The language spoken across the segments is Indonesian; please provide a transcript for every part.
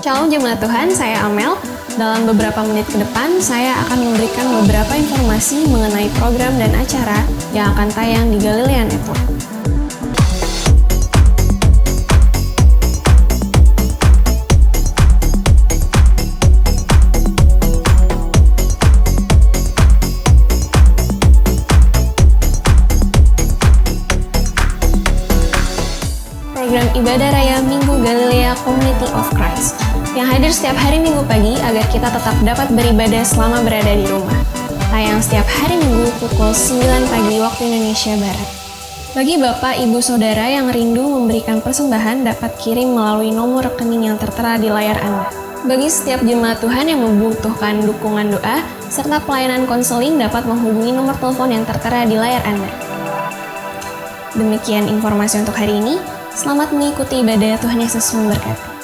Shalom Jemaat Tuhan, saya Amel. Dalam beberapa menit ke depan, saya akan memberikan beberapa informasi mengenai program dan acara yang akan tayang di Galilean Network. Program Ibadah Raya Minggu Galilea Community of Christ yang hadir setiap hari Minggu pagi agar kita tetap dapat beribadah selama berada di rumah. Tayang setiap hari Minggu pukul 9 pagi waktu Indonesia Barat. Bagi Bapak, Ibu, Saudara yang rindu memberikan persembahan dapat kirim melalui nomor rekening yang tertera di layar Anda. Bagi setiap jemaat Tuhan yang membutuhkan dukungan doa serta pelayanan konseling dapat menghubungi nomor telepon yang tertera di layar Anda. Demikian informasi untuk hari ini. Selamat mengikuti ibadah. Tuhan Yesus memberkati.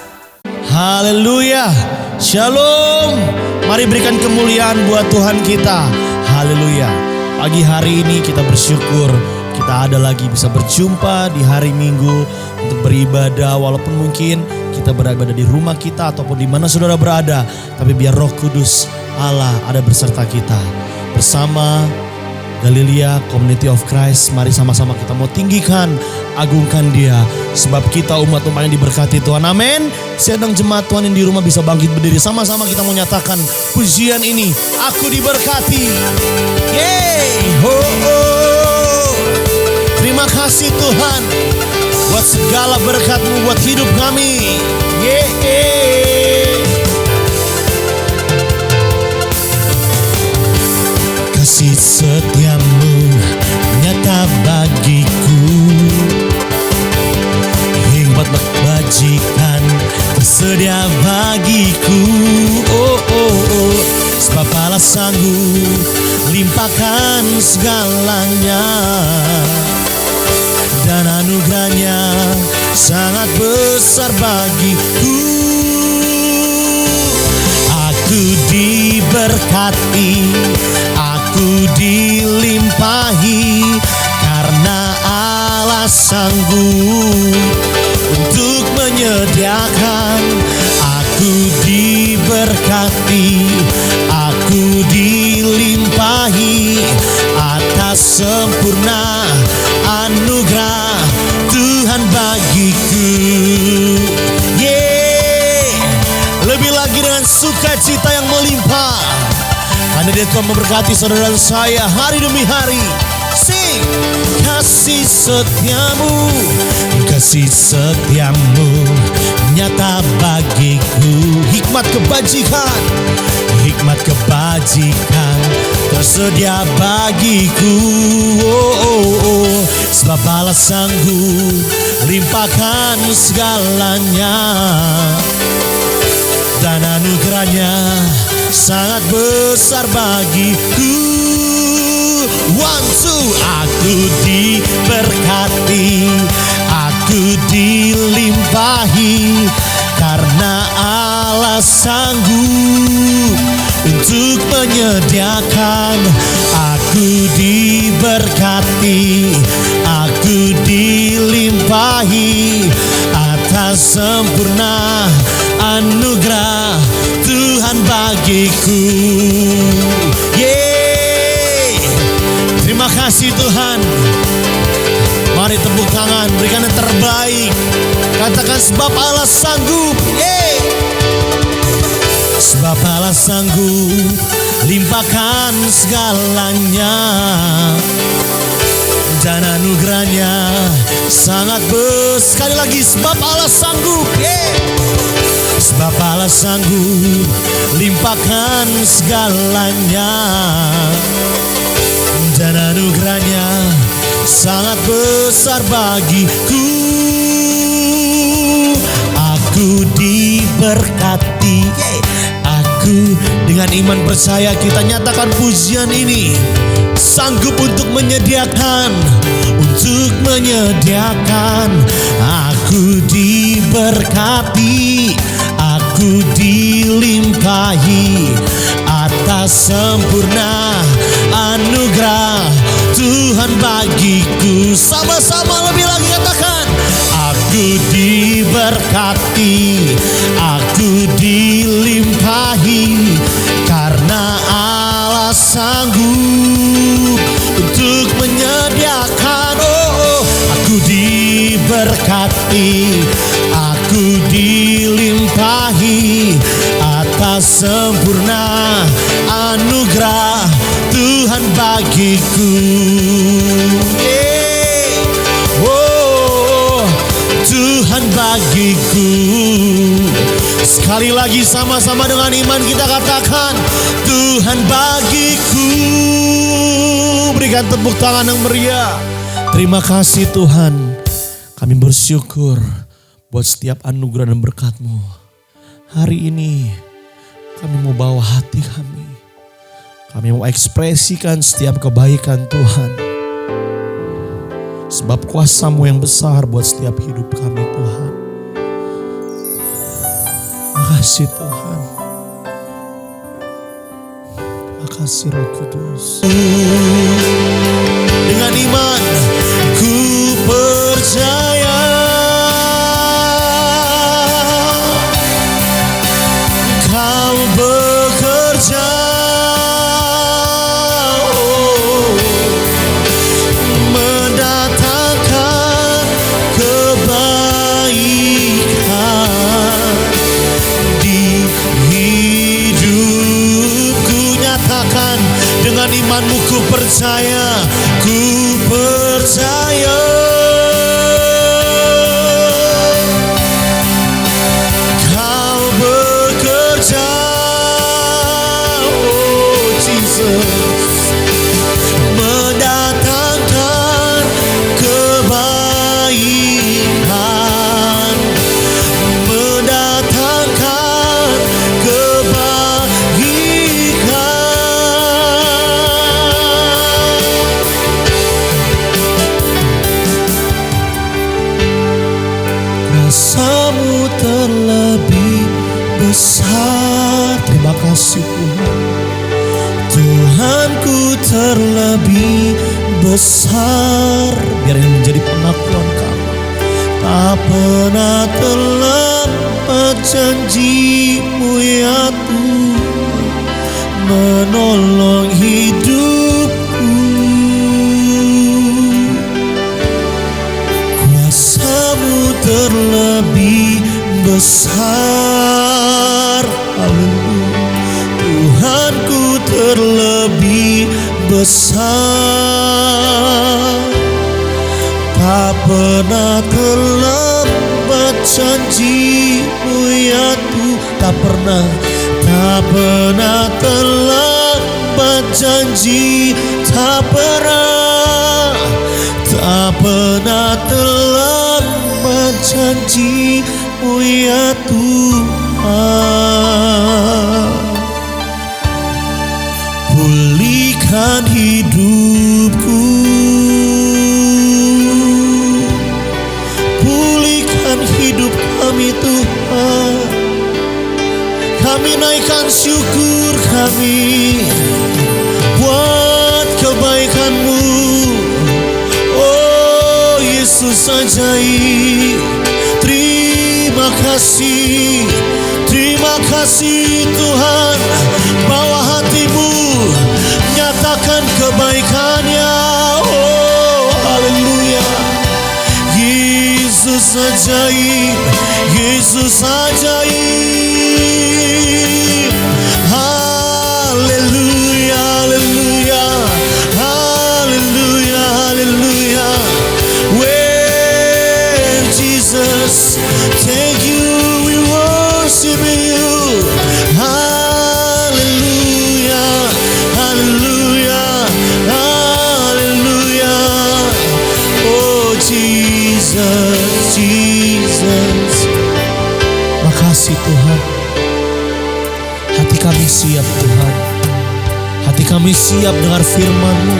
Haleluya, shalom. Mari berikan kemuliaan buat Tuhan kita. Haleluya. Pagi hari ini kita bersyukur kita ada lagi bisa berjumpa di hari Minggu untuk beribadah. Walaupun mungkin kita berada di rumah kita ataupun di mana saudara berada, tapi biar Roh Kudus Allah ada berserta kita. Bersama Galilea Community of Christ, mari sama-sama kita mau tinggikan, agungkan Dia. Sebab kita umat-umat yang diberkati Tuhan, amin. Sedang jemaat Tuhan yang di rumah bisa bangkit berdiri. Sama-sama kita mau nyatakan pujian ini, aku diberkati. Yeay, ho, ho. Terima kasih Tuhan buat segala berkat-Mu buat hidup kami. Yeay. Kasih setiamu nyata bagiku, hikmat kebajikan tersedia bagiku. Oh, oh, oh. Sebab Allah sanggup limpahkan segalanya, dan anugerahnya sangat besar bagiku. Aku diberkati, aku dilimpahi, karena Allah sanggup untuk menyediakan. Aku diberkati, aku dilimpahi atas sempurna anugerah Tuhan bagiku. Lebih lagi dengan sukacita yang melimpah, karena Dia Tuhan memberkati saudara dan saya hari demi hari. Sing, kasih setiamu, kasih setiamu nyata bagiku, hikmat kebajikan tersedia bagiku. Oh, oh, oh. Sebab Allah sanggup limpahkan segalanya, dan anugerahnya sangat besar bagiku. One, two. Aku diberkati, aku dilimpahi, karena Allah sanggup untuk menyediakan. Aku diberkati, aku dilimpahi atas sempurna anugerah Tuhan bagiku. Terima kasih Tuhan. Mari tepuk tangan, berikan yang terbaik. Katakan sebab Allah sanggup. Sebab Allah sanggup limpahkan segalanya, dan anugerahnya sangat besar. Sekali lagi, sebab Allah sanggup. Sebab Allah sanggup limpahkan segalanya, dan anugerahnya sangat besar bagiku. Aku diberkati. Aku dengan iman percaya kita nyatakan pujian ini. Sanggup untuk menyediakan. Aku diberkati, aku dilimpahi atas sempurna anugerah Tuhan bagiku. Sama-sama lebih lagi katakan, aku diberkati, aku dilimpahi, karena Allah sanggup untuk menyediakan. Aku diberkati, aku dilimpahi atas sempurna anugerah Tuhan bagiku. Tuhan bagiku. Sekali lagi sama-sama dengan iman kita katakan, Tuhan bagiku. Berikan tepuk tangan yang meriah. Terima kasih Tuhan. Kami bersyukur buat setiap anugerah dan berkat-Mu. Hari ini kami mau bawa hati kami. Kami mau ekspresikan setiap kebaikan Tuhan. Sebab kuasa-Mu yang besar buat setiap hidup kami Tuhan. Makasih Tuhan. Makasih Roh Kudus. Dengan iman ku percaya Kau bekerja mendatangkan kebaikan di hidupku. Nyatakan dengan imanmu, ku percaya, ku percaya. Kau bekerja, oh Jesus, mendatangkan kebaikan, mendatangkan kebaikan. Kuasa-Mu terlebih besar. Terima kasih Tuhan. Tuhanku terlebih besar. Biar ini menjadi pengakuan kami. Tak pernah terlambat janji-Mu ya Tuhan, menolong hidupku. Kuasa-Mu terlebih besar. Haleluya. Tuhanku terlebih besar. Tak pernah terlambat janji-Mu ya Tuhan. Tak pernah terlambat janji. Tak pernah terlambat janji-Mu ya Tuhan. Pulihkan hidupku, pulihkan hidup kami Tuhan. Kami naikkan syukur kami buat kebaikan-Mu. Oh Yesus ajaib, terima kasih. Terima kasih Tuhan. Bawa hatimu, nyatakan kebaikannya. Oh haleluya. Yesus ajaib, Yesus ajaib. Haleluya, haleluya, haleluya, haleluya. When Jesus take you, we worship you. Hallelujah, hallelujah, hallelujah. Oh Jesus, Jesus. Makasih Tuhan. Hati kami siap Tuhan. Hati kami siap dengar firman-Mu.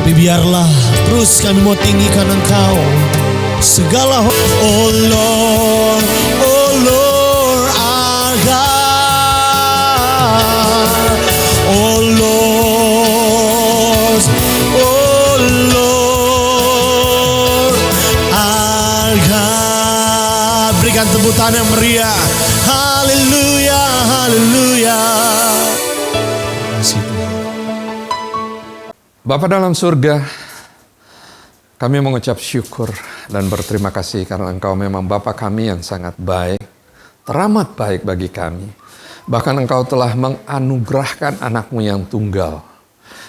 Tapi biarlah terus kami mau tinggikan Engkau. Segala oh Lord, oh Lord our God. Oh Lord, oh Lord our God. berikan tepuk tangan yang meriah. Haleluya, haleluya. Terima kasih Tuhan. Bapa dalam surga, kami mengucap syukur dan berterima kasih karena Engkau memang Bapa kami yang sangat baik, teramat baik bagi kami. Bahkan Engkau telah menganugerahkan anak-Mu yang tunggal,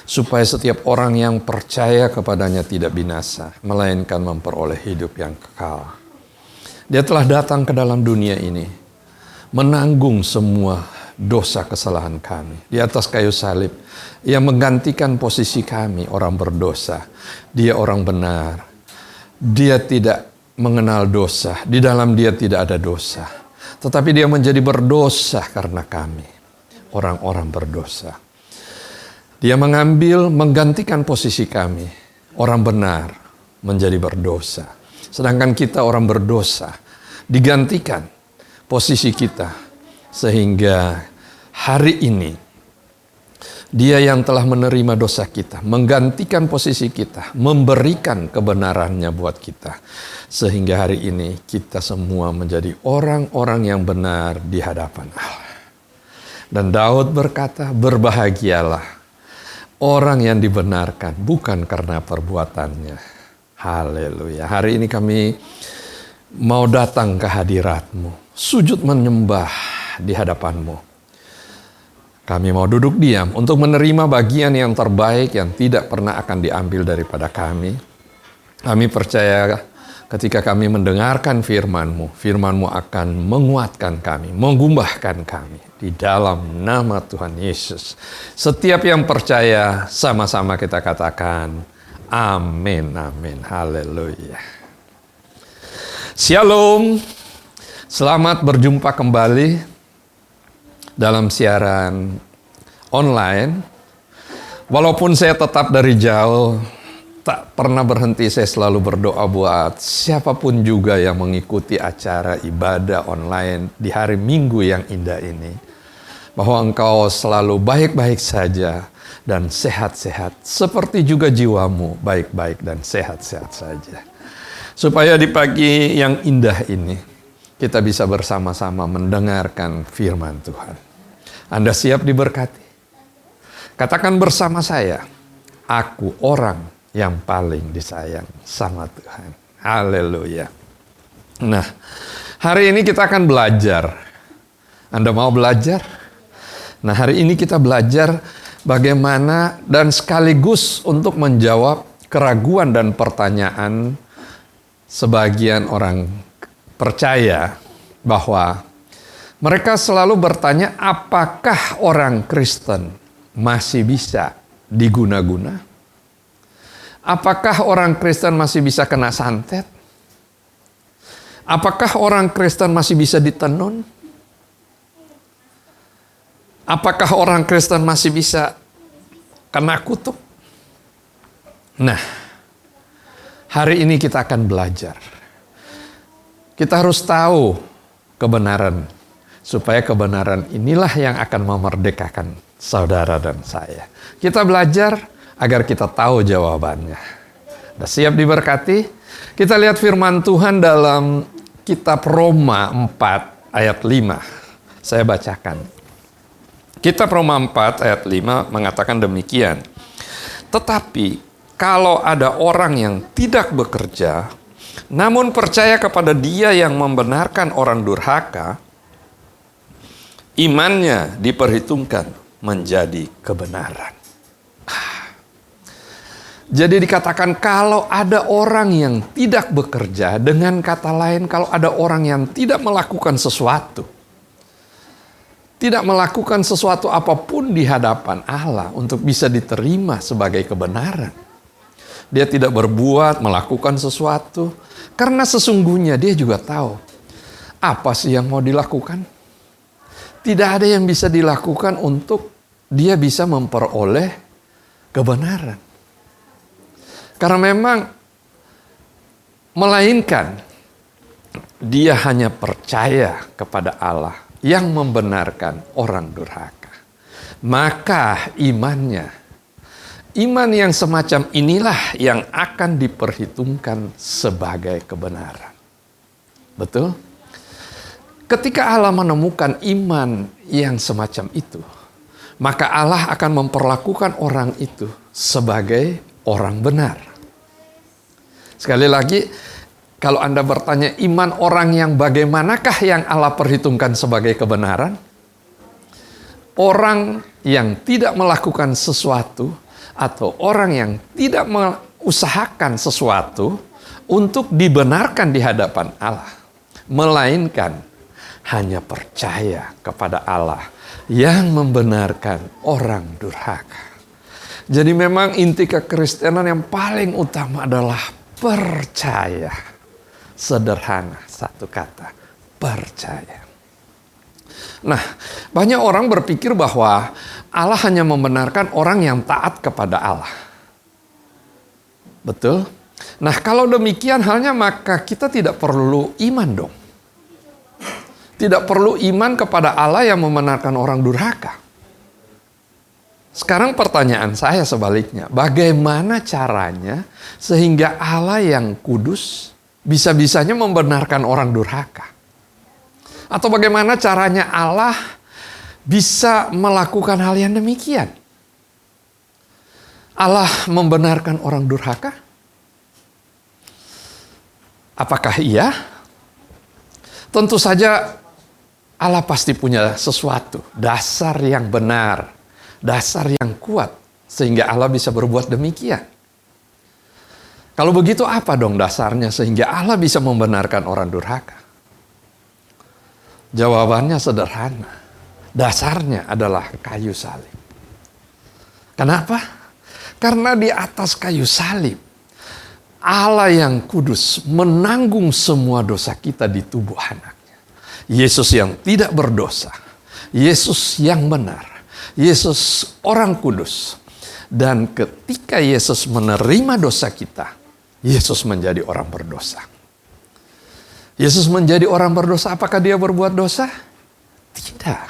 supaya setiap orang yang percaya kepadanya tidak binasa, melainkan memperoleh hidup yang kekal. Dia telah datang ke dalam dunia ini, menanggung semua dosa kesalahan kami. Di atas kayu salib, Ia menggantikan posisi kami, orang berdosa. Dia orang benar. Dia tidak mengenal dosa. Di dalam Dia tidak ada dosa. Tetapi Dia menjadi berdosa karena kami, orang-orang berdosa. Dia menggantikan posisi kami, orang benar menjadi berdosa. Sedangkan kita orang berdosa, digantikan posisi kita. Sehingga hari ini, Dia yang telah menerima dosa kita, menggantikan posisi kita, memberikan kebenarannya buat kita. Sehingga hari ini kita semua menjadi orang-orang yang benar di hadapan Allah. Dan Daud berkata, berbahagialah orang yang dibenarkan bukan karena perbuatannya. Haleluya. Hari ini kami mau datang ke hadirat-Mu, sujud menyembah di hadapan-Mu. Kami mau duduk diam untuk menerima bagian yang terbaik yang tidak pernah akan diambil daripada kami. Kami percaya ketika kami mendengarkan firman-Mu, firman-Mu akan menguatkan kami, menggubahkan kami di dalam nama Tuhan Yesus. Setiap yang percaya, sama-sama kita katakan, amin, amin, haleluya. Shalom, selamat berjumpa kembali dalam siaran online. Walaupun saya tetap dari jauh, tak pernah berhenti saya selalu berdoa buat siapapun juga yang mengikuti acara ibadah online di hari Minggu yang indah ini. Bahwa engkau selalu baik-baik saja dan sehat-sehat. Seperti juga jiwamu baik-baik dan sehat-sehat saja. Supaya di pagi yang indah ini, kita bisa bersama-sama mendengarkan firman Tuhan. Anda siap diberkati? Katakan bersama saya, aku orang yang paling disayang sama Tuhan. Haleluya. Nah, hari ini kita akan belajar. Anda mau belajar? Nah, hari ini kita belajar bagaimana dan sekaligus untuk menjawab keraguan dan pertanyaan sebagian orang percaya bahwa mereka selalu bertanya, apakah orang Kristen masih bisa diguna-guna? Apakah orang Kristen masih bisa kena santet? Apakah orang Kristen masih bisa ditenun? Apakah orang Kristen masih bisa kena kutuk? Nah, hari ini kita akan belajar. Kita harus tahu kebenaran, supaya kebenaran inilah yang akan memerdekakan saudara dan saya. Kita belajar agar kita tahu jawabannya. Sudah siap diberkati? Kita lihat firman Tuhan dalam kitab Roma 4 ayat 5. Saya bacakan. Kitab Roma 4 ayat 5 mengatakan demikian. Tetapi kalau ada orang yang tidak bekerja, namun percaya kepada Dia yang membenarkan orang durhaka, imannya diperhitungkan menjadi kebenaran. Jadi dikatakan kalau ada orang yang tidak bekerja, dengan kata lain kalau ada orang yang tidak melakukan sesuatu, tidak melakukan sesuatu apapun di hadapan Allah untuk bisa diterima sebagai kebenaran. Dia tidak berbuat, melakukan sesuatu, karena sesungguhnya dia juga tahu apa sih yang mau dilakukan. Tidak ada yang bisa dilakukan untuk dia bisa memperoleh kebenaran. Karena memang melainkan dia hanya percaya kepada Allah yang membenarkan orang durhaka. Maka imannya, iman yang semacam inilah yang akan diperhitungkan sebagai kebenaran. Betul? Ketika Allah menemukan iman yang semacam itu, maka Allah akan memperlakukan orang itu sebagai orang benar. Sekali lagi, kalau Anda bertanya iman orang yang bagaimanakah yang Allah perhitungkan sebagai kebenaran? Orang yang tidak melakukan sesuatu atau orang yang tidak mengusahakan sesuatu untuk dibenarkan di hadapan Allah, melainkan hanya percaya kepada Allah yang membenarkan orang durhaka. Jadi memang inti kekristenan yang paling utama adalah percaya. Sederhana, satu kata, percaya. Nah, banyak orang berpikir bahwa Allah hanya membenarkan orang yang taat kepada Allah. Betul? Nah, kalau demikian halnya maka kita tidak perlu iman dong. Tidak perlu iman kepada Allah yang membenarkan orang durhaka. Sekarang pertanyaan saya sebaliknya, bagaimana caranya sehingga Allah yang kudus bisa-bisanya membenarkan orang durhaka? Atau bagaimana caranya Allah bisa melakukan hal yang demikian? Allah membenarkan orang durhaka? Apakah iya? Tentu saja Allah pasti punya sesuatu, dasar yang benar, dasar yang kuat, sehingga Allah bisa berbuat demikian. Kalau begitu apa dong dasarnya sehingga Allah bisa membenarkan orang durhaka? Jawabannya sederhana. Dasarnya adalah kayu salib. Kenapa? Karena di atas kayu salib, Allah yang kudus menanggung semua dosa kita di tubuh anaknya. Yesus yang tidak berdosa. Yesus yang benar. Yesus orang kudus. Dan ketika Yesus menerima dosa kita, Yesus menjadi orang berdosa. Yesus menjadi orang berdosa, apakah dia berbuat dosa? Tidak.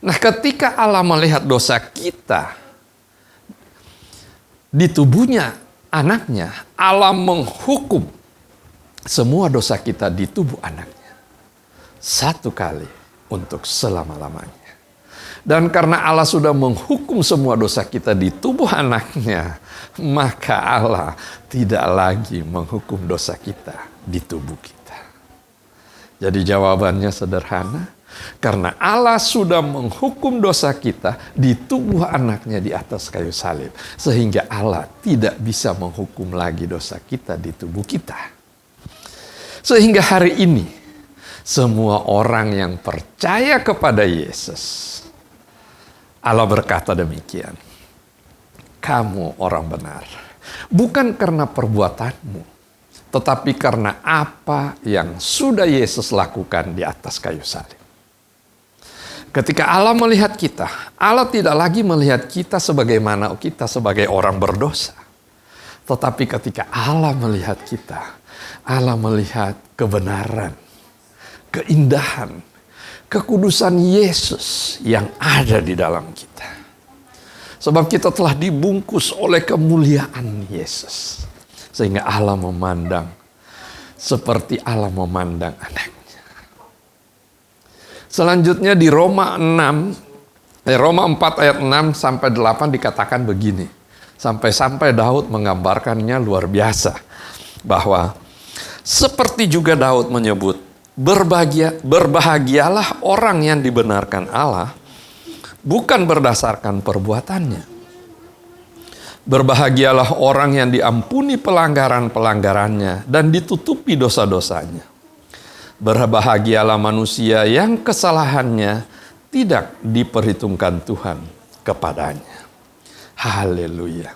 Nah, ketika Allah melihat dosa kita di tubuhnya anaknya, Allah menghukum semua dosa kita di tubuh anaknya. Satu kali untuk selama-lamanya. Dan karena Allah sudah menghukum semua dosa kita di tubuh anaknya, maka Allah tidak lagi menghukum dosa kita di tubuh kita. Jadi jawabannya sederhana, karena Allah sudah menghukum dosa kita di tubuh anaknya di atas kayu salib. Sehingga Allah tidak bisa menghukum lagi dosa kita di tubuh kita. Sehingga hari ini, semua orang yang percaya kepada Yesus, Allah berkata demikian, kamu orang benar, bukan karena perbuatanmu, tetapi karena apa yang sudah Yesus lakukan di atas kayu salib. Ketika Allah melihat kita, Allah tidak lagi melihat kita sebagaimana kita sebagai orang berdosa. Tetapi ketika Allah melihat kita, Allah melihat kebenaran, keindahan, kekudusan Yesus yang ada di dalam kita. Sebab kita telah dibungkus oleh kemuliaan Yesus. Sehingga Allah memandang seperti Allah memandang anaknya. Selanjutnya di Roma 4 ayat 6 sampai 8 dikatakan begini. Sampai-sampai Daud menggambarkannya luar biasa. Bahwa seperti juga Daud menyebut, berbahagialah orang yang dibenarkan Allah bukan berdasarkan perbuatannya. Berbahagialah orang yang diampuni pelanggaran-pelanggarannya dan ditutupi dosa-dosanya. Berbahagialah manusia yang kesalahannya tidak diperhitungkan Tuhan kepadanya. Haleluya.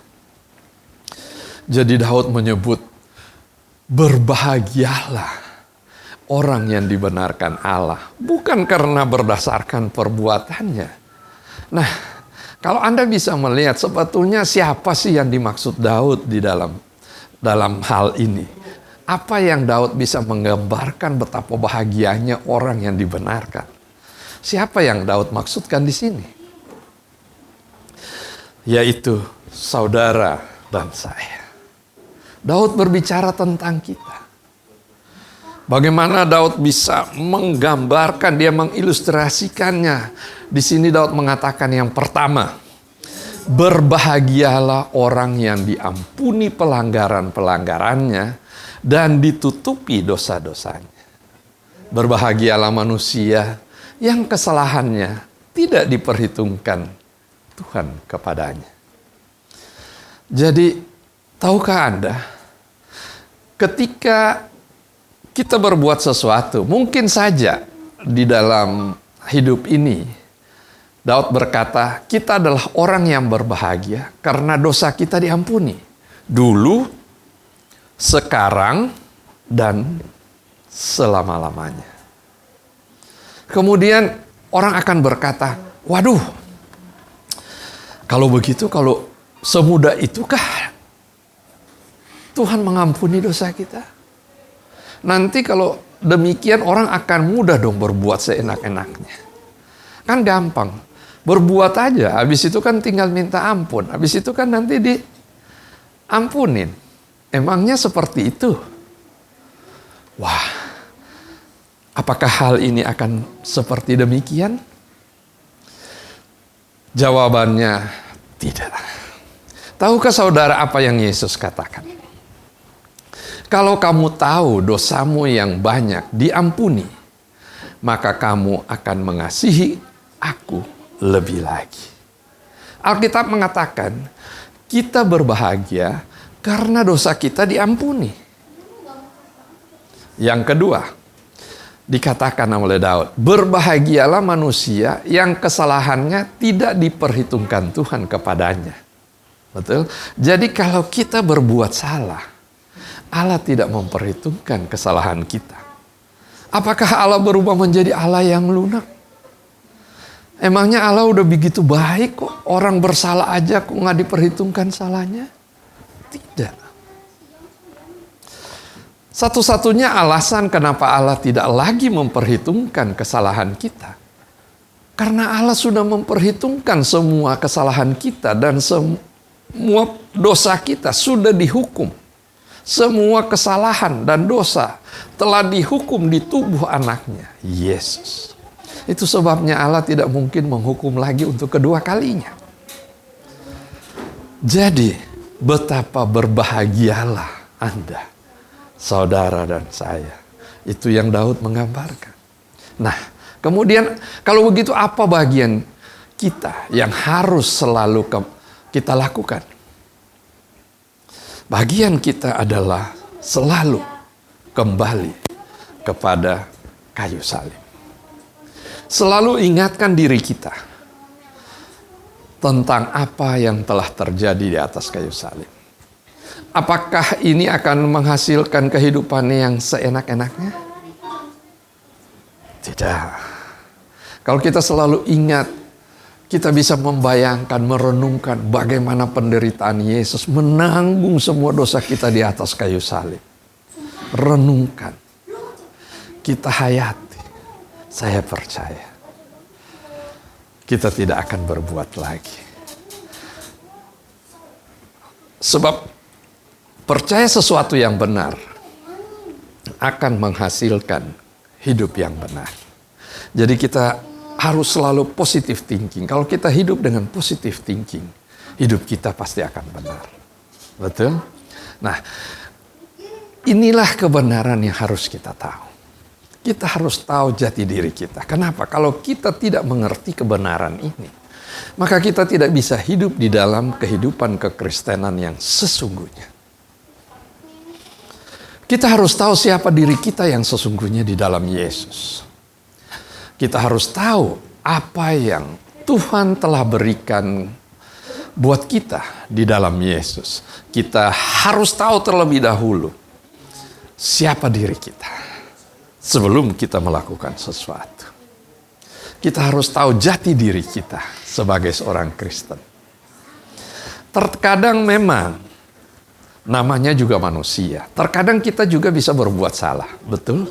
Jadi Daud menyebut, berbahagialah orang yang dibenarkan Allah, bukan karena berdasarkan perbuatannya. Nah, kalau Anda bisa melihat sebetulnya siapa sih yang dimaksud Daud di dalam hal ini. Apa yang Daud bisa menggambarkan betapa bahagianya orang yang dibenarkan. Siapa yang Daud maksudkan di sini? Yaitu saudara dan saya. Daud berbicara tentang kita. Bagaimana Daud bisa menggambarkan, dia mengilustrasikannya. Di sini Daud mengatakan yang pertama, berbahagialah orang yang diampuni pelanggaran-pelanggarannya dan ditutupi dosa-dosanya. Berbahagialah manusia yang kesalahannya tidak diperhitungkan Tuhan kepadanya. Jadi, tahukah Anda, ketika kita berbuat sesuatu, mungkin saja di dalam hidup ini, Daud berkata, kita adalah orang yang berbahagia karena dosa kita diampuni. Dulu, sekarang, dan selama-lamanya. Kemudian orang akan berkata, waduh, kalau begitu, kalau semudah itukah Tuhan mengampuni dosa kita? Nanti kalau demikian orang akan mudah dong berbuat seenak-enaknya. Kan gampang. Berbuat aja, habis itu kan tinggal minta ampun. Habis itu kan nanti diampunin. Emangnya seperti itu? Wah, apakah hal ini akan seperti demikian? Jawabannya tidak. Tahukah saudara apa yang Yesus katakan? Kalau kamu tahu dosamu yang banyak diampuni, maka kamu akan mengasihi aku lebih lagi. Alkitab mengatakan, kita berbahagia karena dosa kita diampuni. Yang kedua, dikatakan oleh Daud, berbahagialah manusia yang kesalahannya tidak diperhitungkan Tuhan kepadanya. Betul? Jadi kalau kita berbuat salah, Allah tidak memperhitungkan kesalahan kita. Apakah Allah berubah menjadi Allah yang lunak? Emangnya Allah udah begitu baik kok? Orang bersalah aja kok nggak diperhitungkan salahnya? Tidak. Satu-satunya alasan kenapa Allah tidak lagi memperhitungkan kesalahan kita, karena Allah sudah memperhitungkan semua kesalahan kita dan semua dosa kita sudah dihukum. Semua kesalahan dan dosa telah dihukum di tubuh anaknya, Yesus. Itu sebabnya Allah tidak mungkin menghukum lagi untuk kedua kalinya. Jadi, betapa berbahagialah Anda, saudara dan saya. Itu yang Daud menggambarkan. Nah, kemudian kalau begitu apa bagian kita yang harus selalu kita lakukan? Bagian kita adalah selalu kembali kepada kayu salib. Selalu ingatkan diri kita tentang apa yang telah terjadi di atas kayu salib. Apakah ini akan menghasilkan kehidupan yang seenak-enaknya? Tidak. Kalau kita selalu ingat, kita bisa membayangkan, merenungkan bagaimana penderitaan Yesus menanggung semua dosa kita di atas kayu salib. Renungkan. Kita hayati. Saya percaya. Kita tidak akan berbuat lagi. Sebab percaya sesuatu yang benar akan menghasilkan hidup yang benar. Jadi kita harus selalu positive thinking. Kalau kita hidup dengan positive thinking, hidup kita pasti akan benar. Betul? Nah, inilah kebenaran yang harus kita tahu. Kita harus tahu jati diri kita. Kenapa? Kalau kita tidak mengerti kebenaran ini, maka kita tidak bisa hidup di dalam kehidupan kekristenan yang sesungguhnya. Kita harus tahu siapa diri kita yang sesungguhnya di dalam Yesus. Kita harus tahu apa yang Tuhan telah berikan buat kita di dalam Yesus. Kita harus tahu terlebih dahulu siapa diri kita sebelum kita melakukan sesuatu. Kita harus tahu jati diri kita sebagai seorang Kristen. Terkadang memang namanya juga manusia. Terkadang kita juga bisa berbuat salah, betul?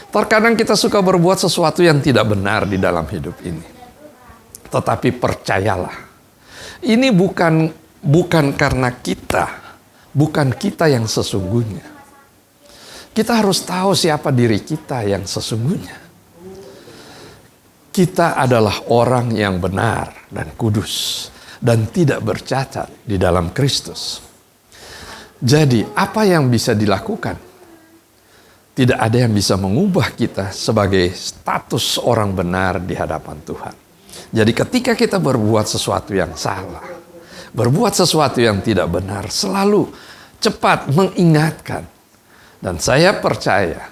Terkadang kita suka berbuat sesuatu yang tidak benar di dalam hidup ini. Tetapi percayalah, ini bukan karena kita, bukan kita yang sesungguhnya. Kita harus tahu siapa diri kita yang sesungguhnya. Kita adalah orang yang benar dan kudus dan tidak bercacat di dalam Kristus. Jadi, apa yang bisa dilakukan? Tidak ada yang bisa mengubah kita sebagai status orang benar di hadapan Tuhan. Jadi, ketika kita berbuat sesuatu yang salah, berbuat sesuatu yang tidak benar, selalu cepat mengingatkan. Dan saya percaya,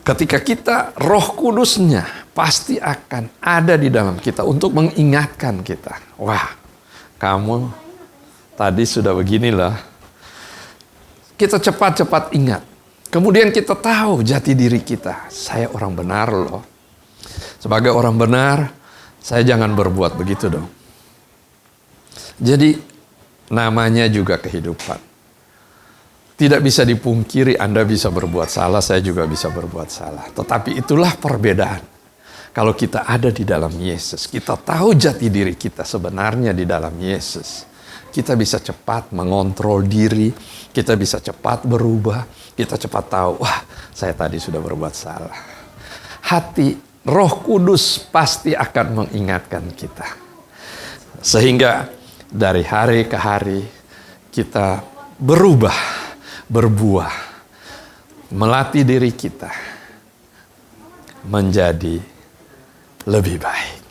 ketika kita, Roh Kudusnya pasti akan ada di dalam kita untuk mengingatkan kita. Wah, kamu tadi sudah beginilah. Kita cepat-cepat ingat. Kemudian kita tahu jati diri kita. Saya orang benar loh. Sebagai orang benar, saya jangan berbuat begitu dong. Jadi, namanya juga kehidupan. Tidak bisa dipungkiri Anda bisa berbuat salah, saya juga bisa berbuat salah. Tetapi itulah perbedaan. Kalau kita ada di dalam Yesus, kita tahu jati diri kita sebenarnya di dalam Yesus. Kita bisa cepat mengontrol diri, kita bisa cepat berubah, kita cepat tahu, wah saya tadi sudah berbuat salah. Hati Roh Kudus pasti akan mengingatkan kita. Sehingga dari hari ke hari kita berubah. Berbuah, melatih diri kita menjadi lebih baik.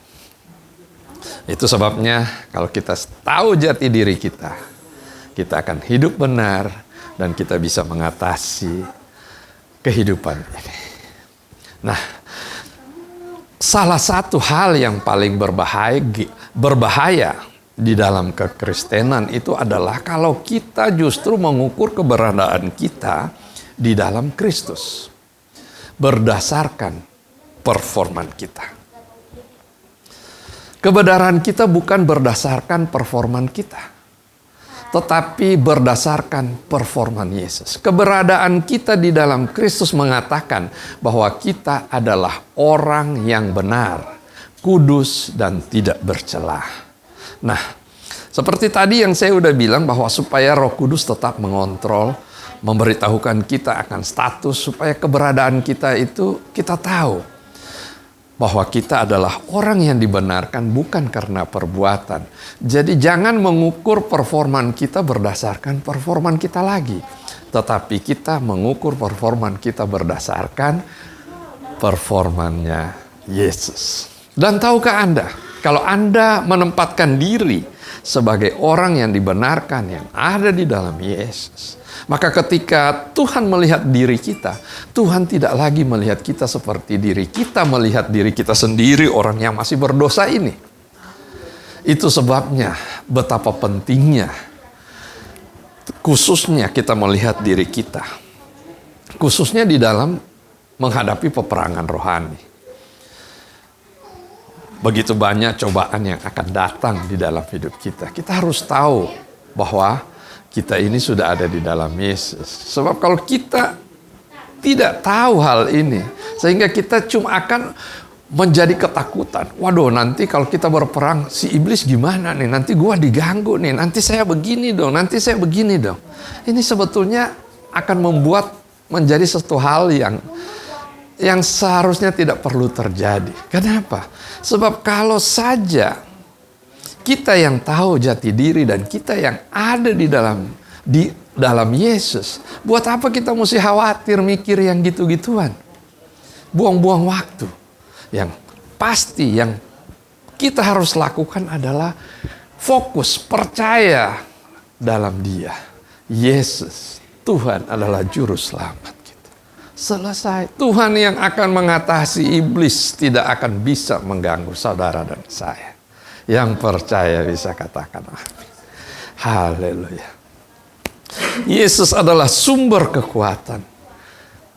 Itu sebabnya kalau kita tahu jati diri kita akan hidup benar dan kita bisa mengatasi kehidupan ini. Nah, salah satu hal yang paling berbahaya di dalam kekristenan itu adalah kalau kita justru mengukur keberadaan kita di dalam Kristus berdasarkan performan kita. Kebenaran kita bukan berdasarkan performan kita, tetapi berdasarkan performan Yesus. Keberadaan kita di dalam Kristus mengatakan bahwa kita adalah orang yang benar, kudus, dan tidak bercelah. Nah, seperti tadi yang saya udah bilang bahwa supaya Roh Kudus tetap mengontrol, memberitahukan kita akan status, supaya keberadaan kita itu kita tahu bahwa kita adalah orang yang dibenarkan bukan karena perbuatan. Jadi jangan mengukur performan kita berdasarkan performan kita lagi, tetapi kita mengukur performan kita berdasarkan performannya Yesus. Dan tahukah Anda? Kalau Anda menempatkan diri sebagai orang yang dibenarkan, yang ada di dalam Yesus, maka ketika Tuhan melihat diri kita, Tuhan tidak lagi melihat kita seperti diri kita melihat diri kita sendiri, orang yang masih berdosa ini. Itu sebabnya betapa pentingnya, khususnya kita melihat diri kita, khususnya di dalam menghadapi peperangan rohani. Begitu banyak cobaan yang akan datang di dalam hidup kita. Kita harus tahu bahwa kita ini sudah ada di dalam Yesus. Sebab kalau kita tidak tahu hal ini, sehingga kita cuma akan menjadi ketakutan. Waduh, nanti kalau kita berperang, si iblis gimana nih? Nanti gua diganggu nih, nanti saya begini dong, nanti saya begini dong. Ini sebetulnya akan membuat menjadi satu hal yang seharusnya tidak perlu terjadi. Kenapa? Sebab kalau saja kita yang tahu jati diri dan kita yang ada di dalam Yesus, buat apa kita mesti khawatir mikir yang gitu-gituan? Buang-buang waktu. Yang pasti yang kita harus lakukan adalah fokus, percaya dalam Dia. Yesus, Tuhan adalah juru selamat. Selesai. Tuhan yang akan mengatasi iblis tidak akan bisa mengganggu saudara dan saya. Yang percaya bisa katakan amin. Haleluya. Yesus adalah sumber kekuatan.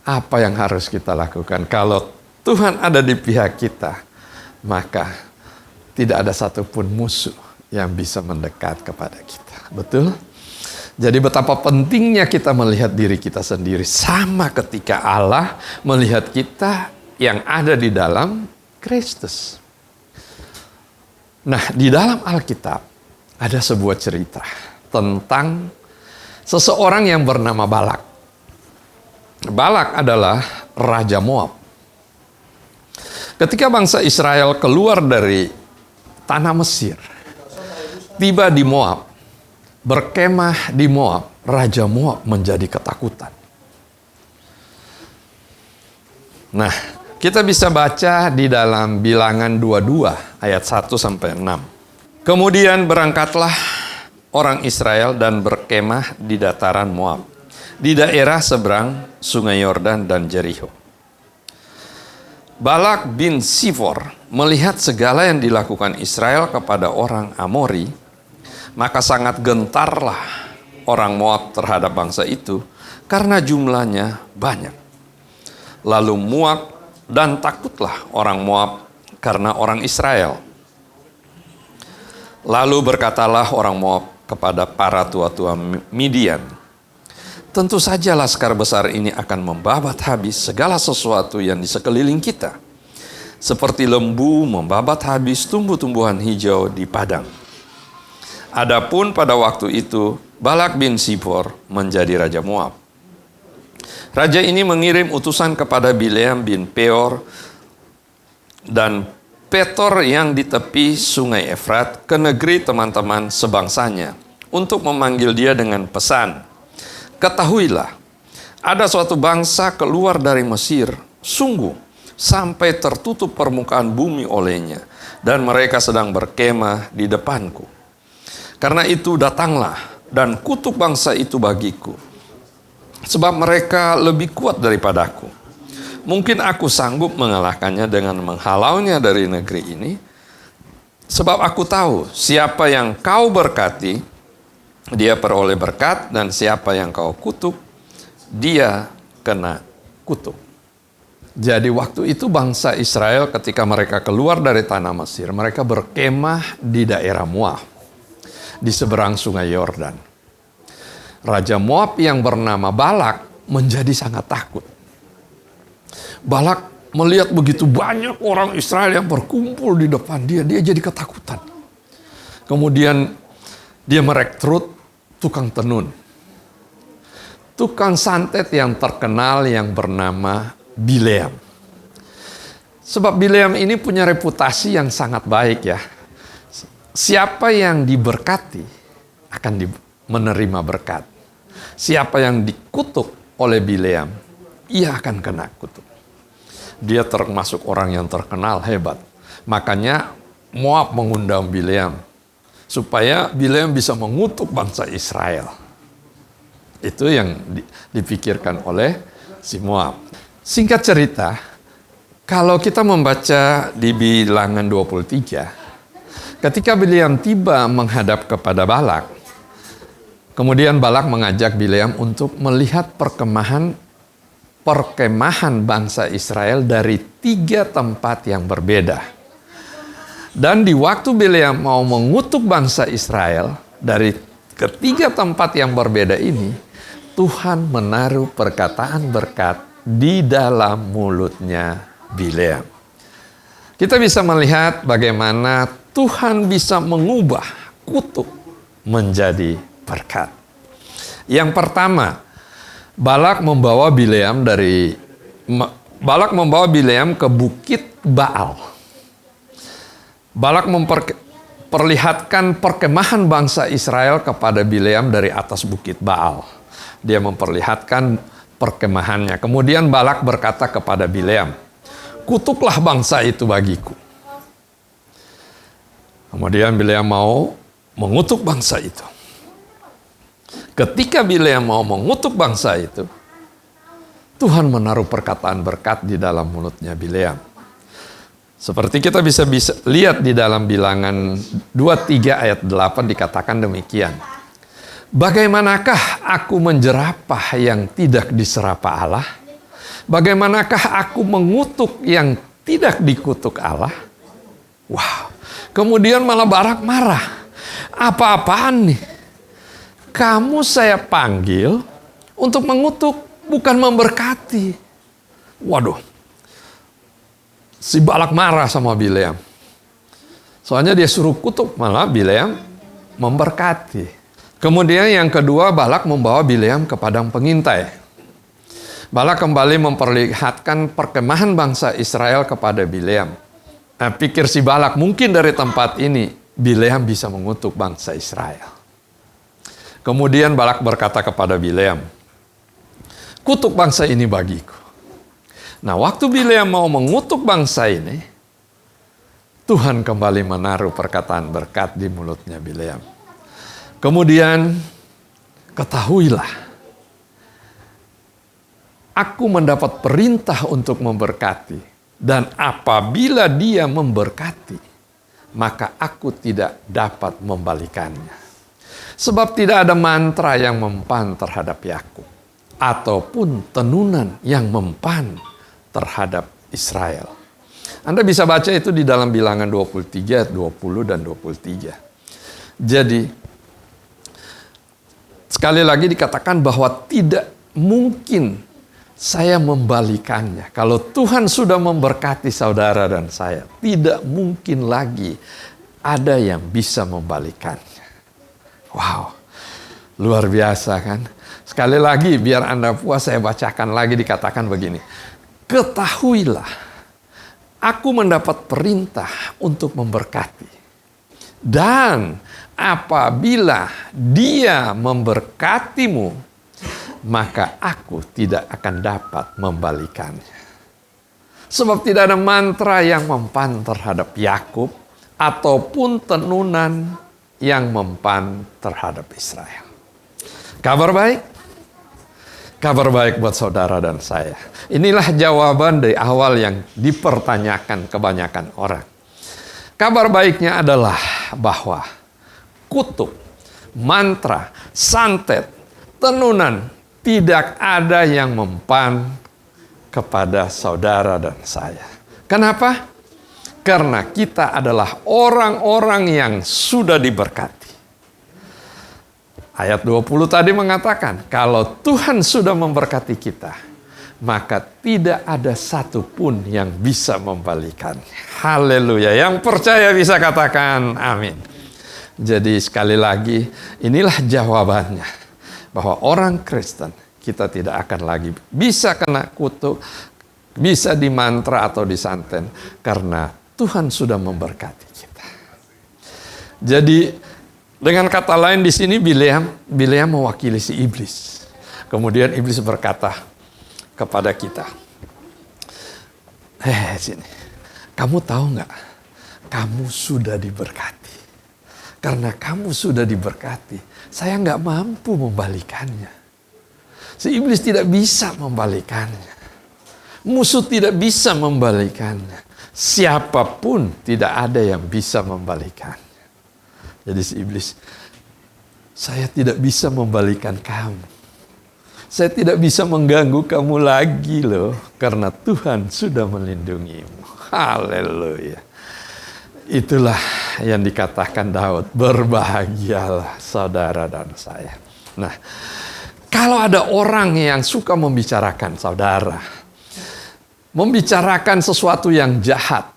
Apa yang harus kita lakukan? Kalau Tuhan ada di pihak kita, maka tidak ada satupun musuh yang bisa mendekat kepada kita. Betul? Jadi betapa pentingnya kita melihat diri kita sendiri sama ketika Allah melihat kita yang ada di dalam Kristus. Nah, di dalam Alkitab ada sebuah cerita tentang seseorang yang bernama Balak. Balak adalah raja Moab. Ketika bangsa Israel keluar dari tanah Mesir, tiba di Moab, berkemah di Moab, raja Moab menjadi ketakutan. Nah, kita bisa baca di dalam Bilangan 22 ayat 1 sampai 6. Kemudian berangkatlah orang Israel dan berkemah di dataran Moab, di daerah seberang Sungai Yordan dan Jericho. Balak bin Siffor melihat segala yang dilakukan Israel kepada orang Amori, maka sangat gentarlah orang Moab terhadap bangsa itu karena jumlahnya banyak. Lalu muak dan takutlah orang Moab karena orang Israel. Lalu berkatalah orang Moab kepada para tua-tua Midian, tentu saja laskar besar ini akan membabat habis segala sesuatu yang di sekeliling kita, seperti lembu membabat habis tumbuh-tumbuhan hijau di padang. Adapun pada waktu itu, Balak bin Siffor menjadi raja Moab. Raja ini mengirim utusan kepada Bileam bin Peor dan Petor yang di tepi sungai Efrat ke negeri teman-teman sebangsanya untuk memanggil dia dengan pesan, ketahuilah, ada suatu bangsa keluar dari Mesir, sungguh sampai tertutup permukaan bumi olehnya, dan mereka sedang berkemah di depanku. Karena itu datanglah dan kutuk bangsa itu bagiku, sebab mereka lebih kuat daripadaku. Mungkin aku sanggup mengalahkannya dengan menghalaunya dari negeri ini, sebab aku tahu siapa yang kau berkati, dia peroleh berkat, dan siapa yang kau kutuk, dia kena kutuk. Jadi waktu itu bangsa Israel ketika mereka keluar dari tanah Mesir, mereka berkemah di daerah Moab, di seberang sungai Yordan. Raja Moab yang bernama Balak menjadi sangat takut. Balak melihat begitu banyak orang Israel yang berkumpul di depan dia, dia jadi ketakutan. Kemudian dia merekrut tukang tenun, tukang santet yang terkenal yang bernama Bileam. Sebab Bileam ini punya reputasi yang sangat baik ya. Siapa yang diberkati akan menerima berkat. Siapa yang dikutuk oleh Bileam, ia akan kena kutuk. Dia termasuk orang yang terkenal hebat. Makanya Moab mengundang Bileam supaya Bileam bisa mengutuk bangsa Israel. Itu yang dipikirkan oleh si Moab. Singkat cerita, kalau kita membaca di Bilangan 23, ketika Bileam tiba menghadap kepada Balak, kemudian Balak mengajak Bileam untuk melihat perkemahan bangsa Israel dari 3 tempat yang berbeda. Dan di waktu Bileam mau mengutuk bangsa Israel dari ketiga tempat yang berbeda ini, Tuhan menaruh perkataan berkat di dalam mulutnya Bileam. Kita bisa melihat bagaimana Tuhan bisa mengubah kutuk menjadi berkat. Yang pertama, Balak membawa Bileam ke bukit Baal. Balak memperlihatkan perkemahan bangsa Israel kepada Bileam dari atas bukit Baal. Dia memperlihatkan perkemahannya. Kemudian Balak berkata kepada Bileam, kutuklah bangsa itu bagiku. Kemudian Bileam mau mengutuk bangsa itu. Ketika Bileam mau mengutuk bangsa itu, Tuhan menaruh perkataan berkat di dalam mulutnya Bileam. Seperti kita bisa lihat di dalam Bilangan 23 ayat 8 dikatakan demikian. Bagaimanakah aku menjerapah yang tidak diserapah Allah? Bagaimanakah aku mengutuk yang tidak dikutuk Allah? Wow. Kemudian malah Balak marah. Apa-apaan nih? Kamu saya panggil untuk mengutuk, bukan memberkati. Waduh. Si Balak marah sama Bileam. Soalnya dia suruh kutuk, malah Bileam memberkati. Kemudian yang kedua, Balak membawa Bileam ke padang pengintai. Balak kembali memperlihatkan perkemahan bangsa Israel kepada Bileam. Nah, pikir si Balak, mungkin dari tempat ini Bileam bisa mengutuk bangsa Israel. Kemudian Balak berkata kepada Bileam, kutuk bangsa ini bagiku. Nah, waktu Bileam mau mengutuk bangsa ini, Tuhan kembali menaruh perkataan berkat di mulutnya Bileam. Kemudian, ketahuilah, aku mendapat perintah untuk memberkati, dan apabila dia memberkati, maka aku tidak dapat membalikannya. Sebab tidak ada mantra yang mempan terhadap Yakub, ataupun tenunan yang mempan terhadap Israel. Anda bisa baca itu di dalam Bilangan 23, 20 dan 23. Jadi, sekali lagi dikatakan bahwa tidak mungkin saya membalikannya. Kalau Tuhan sudah memberkati saudara dan saya, tidak mungkin lagi ada yang bisa membalikannya. Wow, luar biasa kan? Sekali lagi, biar Anda puas, saya bacakan lagi, dikatakan begini. Ketahuilah, aku mendapat perintah untuk memberkati. Dan apabila dia memberkatimu, maka aku tidak akan dapat membalikannya. Sebab tidak ada mantra yang mempan terhadap Yakub, ataupun tenunan yang mempan terhadap Israel. Kabar baik? Kabar baik buat saudara dan saya. Inilah jawaban dari awal yang dipertanyakan kebanyakan orang. Kabar baiknya adalah bahwa kutuk, mantra, santet, tenunan, tidak ada yang mempan kepada saudara dan saya. Kenapa? Karena kita adalah orang-orang yang sudah diberkati. Ayat 20 tadi mengatakan, kalau Tuhan sudah memberkati kita, maka tidak ada satupun yang bisa membalikannya. Haleluya. Yang percaya bisa katakan amin. Jadi sekali lagi, inilah jawabannya. Bahwa orang Kristen, kita tidak akan lagi bisa kena kutuk, bisa dimantra atau disanten, karena Tuhan sudah memberkati kita. Jadi, dengan kata lain di sini Bileam mewakili si iblis. Kemudian iblis berkata kepada kita, sini, kamu tahu nggak? Kamu sudah diberkati. Karena kamu sudah diberkati, saya nggak mampu membalikannya. Si iblis tidak bisa membalikannya. Musuh tidak bisa membalikannya. Siapapun tidak ada yang bisa membalikannya. Jadi si iblis, saya tidak bisa membalikan kamu. Saya tidak bisa mengganggu kamu lagi loh. Karena Tuhan sudah melindungimu. Haleluya. Itulah yang dikatakan Daud, berbahagialah saudara dan saya. Nah, kalau ada orang yang suka membicarakan saudara, membicarakan sesuatu yang jahat,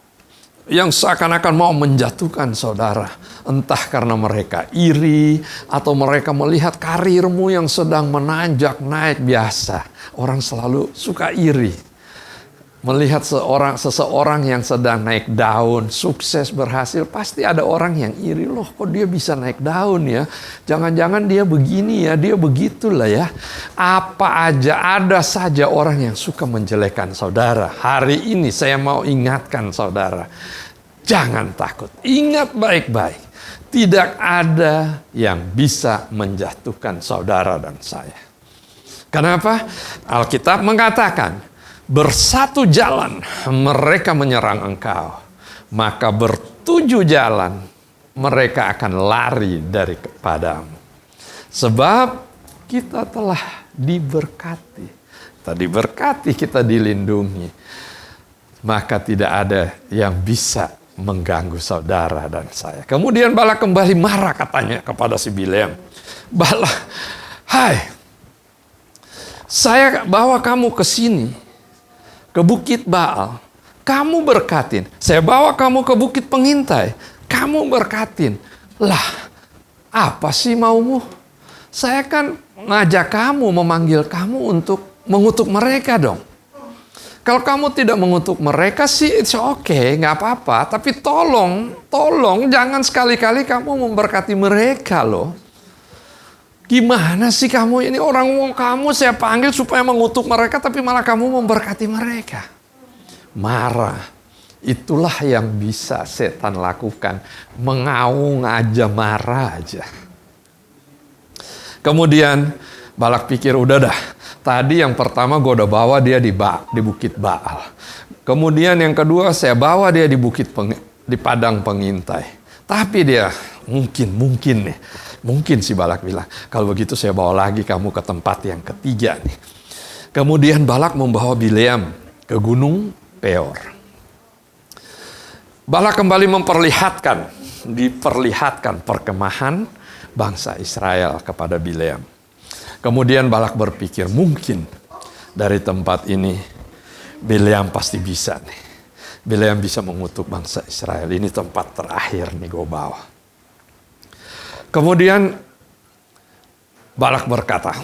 yang seakan-akan mau menjatuhkan saudara, entah karena mereka iri, atau mereka melihat karirmu yang sedang menanjak naik biasa. Orang selalu suka iri. Melihat seseorang yang sedang naik daun, sukses, berhasil, pasti ada orang yang iri. Loh, kok dia bisa naik daun ya? Jangan-jangan dia begini ya, dia begitulah ya. Apa aja, ada saja orang yang suka menjelekan saudara. Hari ini saya mau ingatkan saudara, jangan takut. Ingat baik-baik, tidak ada yang bisa menjatuhkan saudara dan saya. Kenapa? Alkitab mengatakan, bersatu jalan mereka menyerang engkau, maka bertujuh jalan mereka akan lari dari kepadamu. Sebab kita telah diberkati. Kita diberkati, kita dilindungi. Maka tidak ada yang bisa mengganggu saudara dan saya. Kemudian Balak kembali marah katanya kepada si Bileam. Balak, hai, saya bawa kamu ke sini, ke bukit Baal, kamu berkatin. Saya bawa kamu ke bukit pengintai, kamu berkatin. Lah, apa sih maumu? Saya kan ngajak kamu, memanggil kamu untuk mengutuk mereka dong. Kalau kamu tidak mengutuk mereka sih it's okay, nggak apa-apa. Tapi tolong jangan sekali-kali kamu memberkati mereka loh. Gimana sih kamu ini orang kamu saya panggil supaya mengutuk mereka tapi malah kamu memberkati mereka. Marah. Itulah yang bisa setan lakukan. Mengaung aja, marah aja. Kemudian Balak pikir udah dah. Tadi yang pertama gue udah bawa dia di Bukit Baal. Kemudian yang kedua saya bawa dia di padang pengintai. Tapi dia mungkin si Balak bilang, kalau begitu saya bawa lagi kamu ke tempat yang ketiga nih. Kemudian Balak membawa Bileam ke gunung Peor. Balak kembali diperlihatkan perkemahan bangsa Israel kepada Bileam. Kemudian Balak berpikir, mungkin dari tempat ini Bileam pasti bisa nih. Bileam bisa mengutuk bangsa Israel. Ini tempat terakhir nih gue bawa. Kemudian Balak berkata,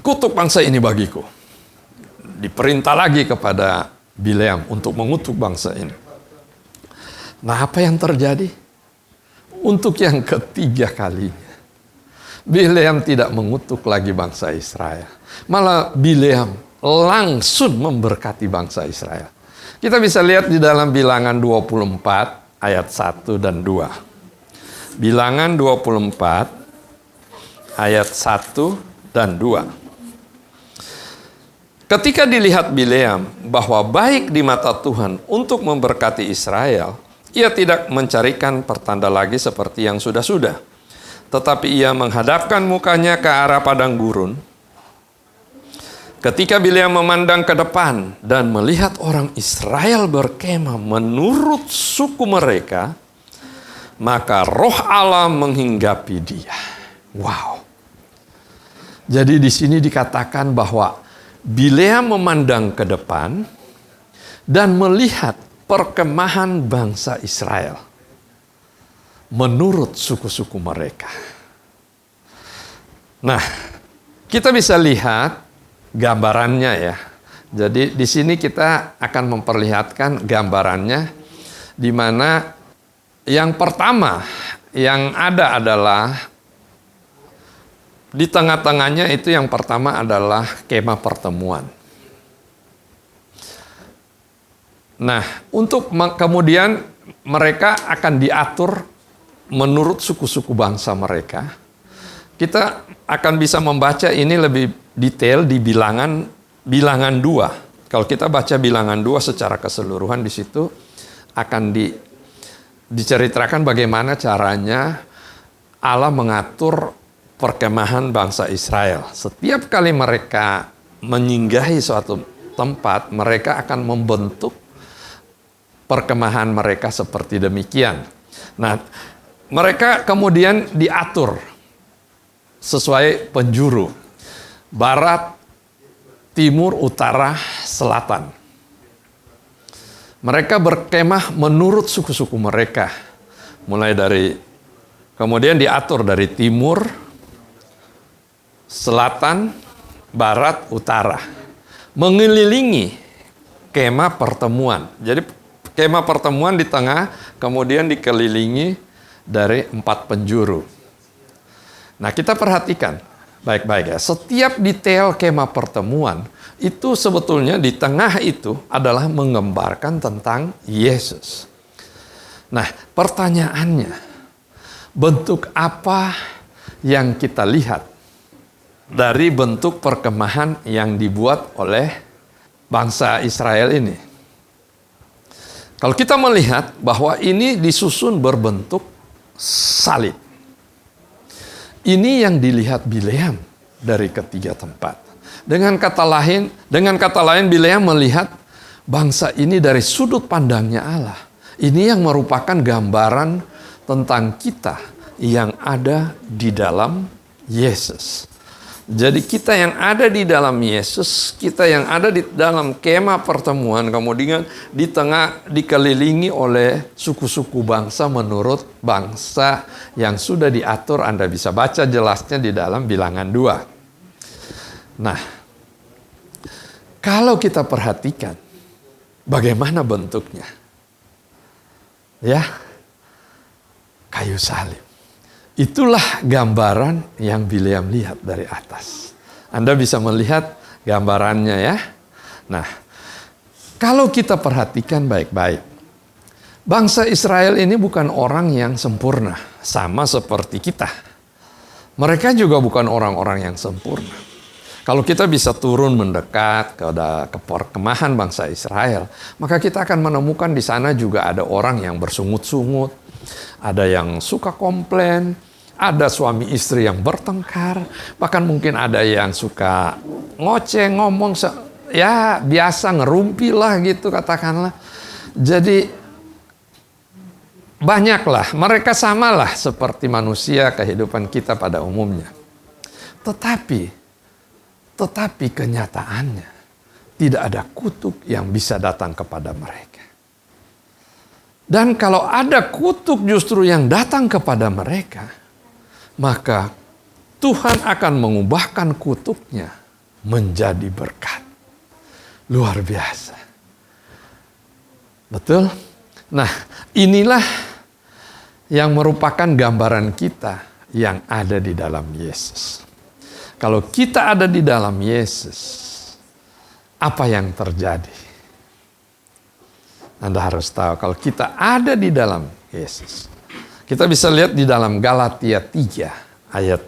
kutuk bangsa ini bagiku. Diperintah lagi kepada Bileam untuk mengutuk bangsa ini. Nah, apa yang terjadi? Untuk yang ketiga kalinya, Bileam tidak mengutuk lagi bangsa Israel. Malah Bileam langsung memberkati bangsa Israel. Kita bisa lihat di dalam Bilangan 24 ayat 1 dan 2. Bilangan 24 ayat 1 dan 2. Ketika dilihat Bileam bahwa baik di mata Tuhan untuk memberkati Israel, ia tidak mencarikan pertanda lagi seperti yang sudah-sudah. Tetapi ia menghadapkan mukanya ke arah padang gurun. Ketika Bileam memandang ke depan dan melihat orang Israel berkemah menurut suku mereka, maka roh Allah menghinggapi dia. Wow. Jadi di sini dikatakan bahwa Bileam memandang ke depan dan melihat perkemahan bangsa Israel menurut suku-suku mereka. Nah, kita bisa lihat gambarannya ya. Jadi di sini kita akan memperlihatkan gambarannya, di mana yang pertama yang ada adalah di tengah-tengahnya itu yang pertama adalah kemah pertemuan. Nah, untuk kemudian mereka akan diatur menurut suku-suku bangsa mereka. Kita akan bisa membaca ini lebih detail di bilangan 2. Kalau kita baca bilangan 2 secara keseluruhan, di situ akan diceritakan bagaimana caranya Allah mengatur perkemahan bangsa Israel. Setiap kali mereka menyinggahi suatu tempat, mereka akan membentuk perkemahan mereka seperti demikian. Nah, mereka kemudian diatur sesuai penjuru. Barat, timur, utara, selatan. Mereka berkemah menurut suku-suku mereka. Mulai dari, kemudian diatur dari timur, selatan, barat, utara. Mengelilingi kemah pertemuan. Jadi kemah pertemuan di tengah, kemudian dikelilingi dari 4 penjuru. Nah, kita perhatikan baik-baik ya. Setiap detail kemah pertemuan itu sebetulnya di tengah itu adalah menggambarkan tentang Yesus. Nah, pertanyaannya, bentuk apa yang kita lihat dari bentuk perkemahan yang dibuat oleh bangsa Israel ini? Kalau kita melihat bahwa ini disusun berbentuk salib. Ini yang dilihat Bileam dari ketiga tempat. Dengan kata lain Bileam melihat bangsa ini dari sudut pandangnya Allah. Ini yang merupakan gambaran tentang kita yang ada di dalam Yesus. Jadi kita yang ada di dalam Yesus, kita yang ada di dalam kemah pertemuan, kemudian di tengah dikelilingi oleh suku-suku bangsa menurut bangsa yang sudah diatur. Anda bisa baca jelasnya di dalam bilangan 2. Nah, Kalau kita perhatikan bagaimana bentuknya. Ya, kayu salib. Itulah gambaran yang Bileam lihat dari atas. Anda bisa melihat gambarannya ya. Nah, kalau kita perhatikan baik-baik, bangsa Israel ini bukan orang yang sempurna, sama seperti kita. Mereka juga bukan orang-orang yang sempurna. Kalau kita bisa turun mendekat ke perkemahan bangsa Israel, maka kita akan menemukan di sana juga ada orang yang bersungut-sungut, ada yang suka komplain, ada suami istri yang bertengkar, bahkan mungkin ada yang suka ngoceh, ngomong ya biasa ngerumpi lah gitu katakanlah. Jadi banyaklah, mereka samalah seperti manusia kehidupan kita pada umumnya. Tetapi kenyataannya tidak ada kutuk yang bisa datang kepada mereka. Dan kalau ada kutuk justru yang datang kepada mereka, maka Tuhan akan mengubahkan kutuknya menjadi berkat. Luar biasa. Betul? Nah, inilah yang merupakan gambaran kita yang ada di dalam Yesus. Kalau kita ada di dalam Yesus, apa yang terjadi? Anda harus tahu kalau kita ada di dalam Yesus. Kita bisa lihat di dalam Galatia 3 ayat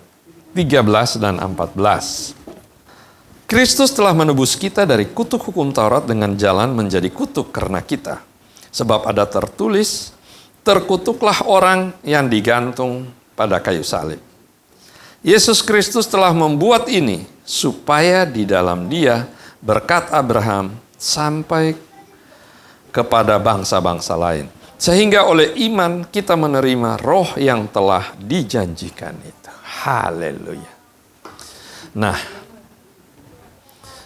13 dan 14. Kristus telah menebus kita dari kutuk hukum Taurat dengan jalan menjadi kutuk karena kita. Sebab ada tertulis, terkutuklah orang yang digantung pada kayu salib. Yesus Kristus telah membuat ini supaya di dalam Dia berkat Abraham sampai kepada bangsa-bangsa lain. Sehingga oleh iman kita menerima roh yang telah dijanjikan itu. Haleluya. Nah,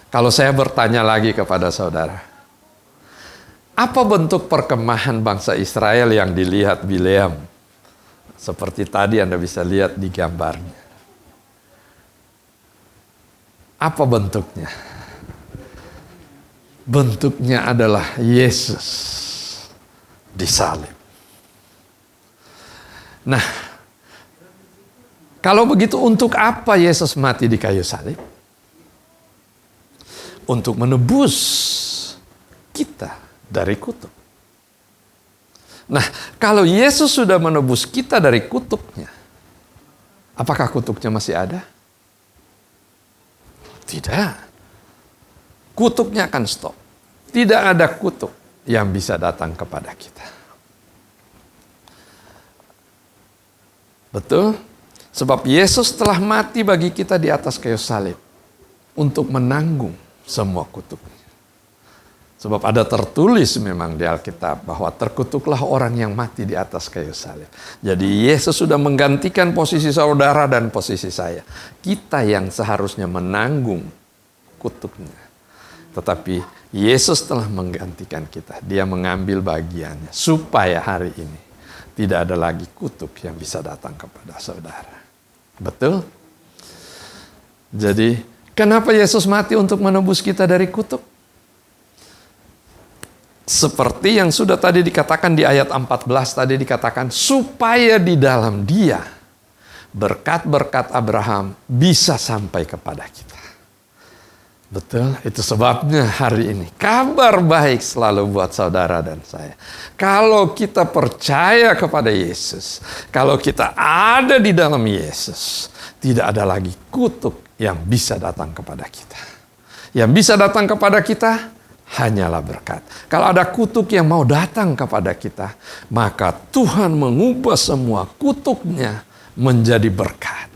kalau saya bertanya lagi kepada saudara, apa bentuk perkemahan bangsa Israel yang dilihat Bileam? Seperti tadi Anda bisa lihat di gambarnya. Apa bentuknya? Bentuknya adalah Yesus disalib. Nah, kalau begitu untuk apa Yesus mati di kayu salib? Untuk menebus kita dari kutuk. Nah, kalau Yesus sudah menebus kita dari kutuknya, apakah kutuknya masih ada? Tidak. Kutuknya akan stop. Tidak ada kutuk yang bisa datang kepada kita. Betul? Sebab Yesus telah mati bagi kita di atas kayu salib untuk menanggung semua kutuknya. Sebab ada tertulis memang di Alkitab bahwa terkutuklah orang yang mati di atas kayu salib. Jadi Yesus sudah menggantikan posisi saudara dan posisi saya. Kita yang seharusnya menanggung kutuknya. Tetapi Yesus telah menggantikan kita. Dia mengambil bagiannya supaya hari ini tidak ada lagi kutuk yang bisa datang kepada saudara. Betul? Jadi kenapa Yesus mati untuk menebus kita dari kutuk? Seperti yang sudah tadi dikatakan di ayat 14 tadi dikatakan supaya di dalam Dia berkat-berkat Abraham bisa sampai kepada kita. Betul, itu sebabnya hari ini kabar baik selalu buat saudara dan saya. Kalau kita percaya kepada Yesus, kalau kita ada di dalam Yesus, tidak ada lagi kutuk yang bisa datang kepada kita. Yang bisa datang kepada kita hanyalah berkat. Kalau ada kutuk yang mau datang kepada kita, maka Tuhan mengubah semua kutuknya menjadi berkat.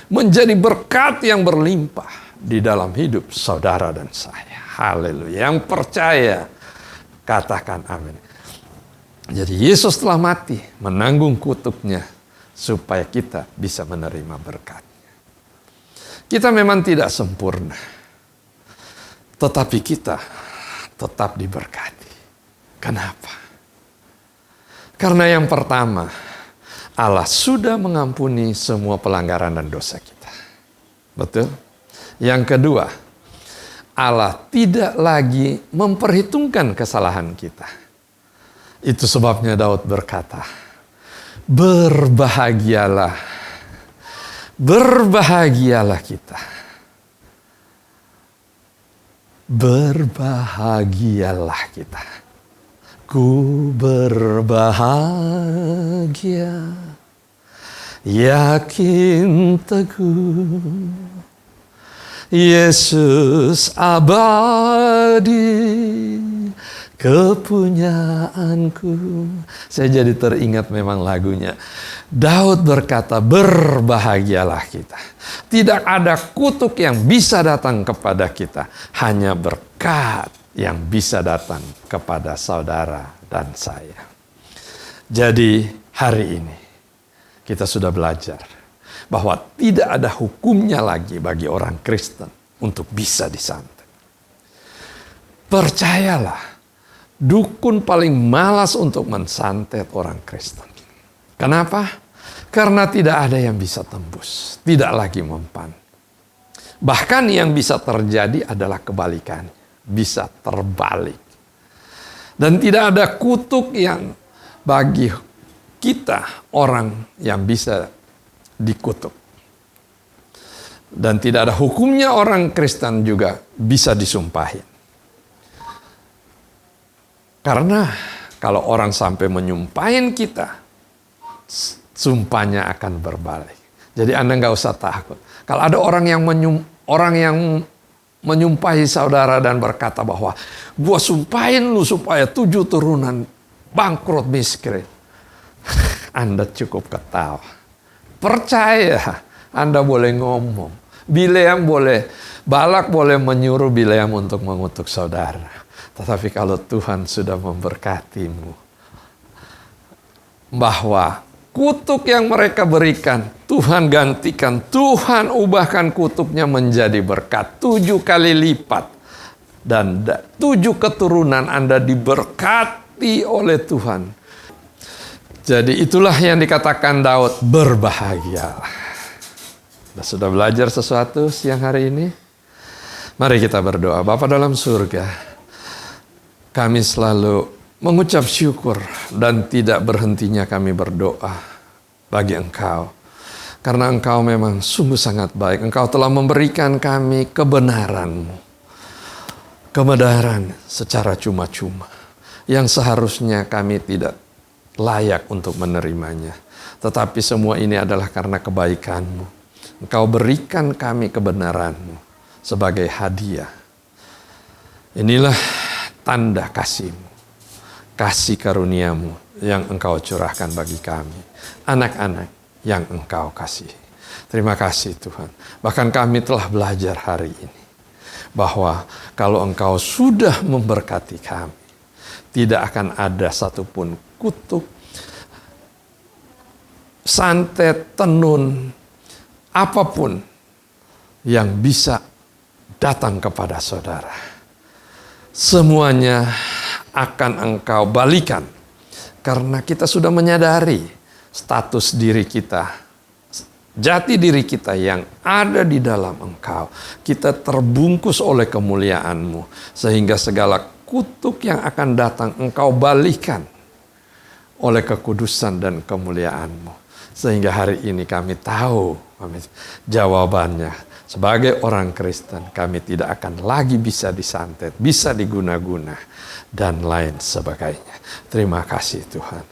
Menjadi berkat yang berlimpah di dalam hidup saudara dan saya. Haleluya. Yang percaya, katakan amin. Jadi Yesus telah mati, menanggung kutuknya, supaya kita bisa menerima berkatnya. Kita memang tidak sempurna, tetapi kita tetap diberkati. Kenapa? Karena yang pertama, Allah sudah mengampuni semua pelanggaran dan dosa kita. Betul? Yang kedua, Allah tidak lagi memperhitungkan kesalahan kita. Itu sebabnya Daud berkata, berbahagialah, berbahagialah kita. Berbahagialah kita. Ku berbahagia, yakin teguh, Yesus abadi kepunyaanku. Saya jadi teringat memang lagunya. Daud berkata, berbahagialah kita. Tidak ada kutuk yang bisa datang kepada kita. Hanya berkat yang bisa datang kepada saudara dan saya. Jadi hari ini kita sudah belajar bahwa tidak ada hukumnya lagi bagi orang Kristen untuk bisa disantet. Percayalah, dukun paling malas untuk mensantet orang Kristen. Kenapa? Karena tidak ada yang bisa tembus, tidak lagi mempan. Bahkan yang bisa terjadi adalah kebalikan, bisa terbalik. Dan tidak ada kutuk yang bagi kita orang yang bisa dikutuk. Dan tidak ada hukumnya orang Kristen juga bisa disumpahin. Karena kalau orang sampai menyumpahin kita, sumpahnya akan berbalik. Jadi Anda nggak usah takut. Kalau ada orang yang menyumpahi saudara dan berkata bahwa gua sumpahin lu supaya 7 turunan bangkrut miskin. Anda cukup ketawa. Percaya, Anda boleh ngomong. Balak boleh menyuruh Bileam untuk mengutuk saudara. Tetapi kalau Tuhan sudah memberkatimu, bahwa kutuk yang mereka berikan, Tuhan gantikan, Tuhan ubahkan kutuknya menjadi berkat 7 kali lipat. Dan 7 keturunan Anda diberkati oleh Tuhan. Jadi itulah yang dikatakan Daud, berbahagialah. Sudah belajar sesuatu siang hari ini? Mari kita berdoa. Bapa dalam surga, kami selalu mengucap syukur dan tidak berhentinya kami berdoa bagi Engkau. Karena Engkau memang sungguh sangat baik. Engkau telah memberikan kami kebenaran-Mu. Kebenaran secara cuma-cuma. Yang seharusnya kami tidak layak untuk menerimanya. Tetapi semua ini adalah karena kebaikan-Mu. Engkau berikan kami kebenaran-Mu sebagai hadiah. Inilah tanda kasih-Mu. Kasih karunia-Mu yang Engkau curahkan bagi kami. Anak-anak yang Engkau kasihi. Terima kasih Tuhan. Bahkan kami telah belajar hari ini. Bahwa kalau Engkau sudah memberkati kami, tidak akan ada satupun kutuk, santet, tenun, apapun yang bisa datang kepada saudara. Semuanya akan Engkau balikan. Karena kita sudah menyadari status diri kita, jati diri kita yang ada di dalam Engkau. Kita terbungkus oleh kemuliaan-Mu. Sehingga segala kutuk yang akan datang Engkau balikan oleh kekudusan dan kemuliaan-Mu. Sehingga hari ini kami tahu jawabannya. Sebagai orang Kristen, kami tidak akan lagi bisa disantet, bisa diguna-guna, dan lain sebagainya. Terima kasih Tuhan.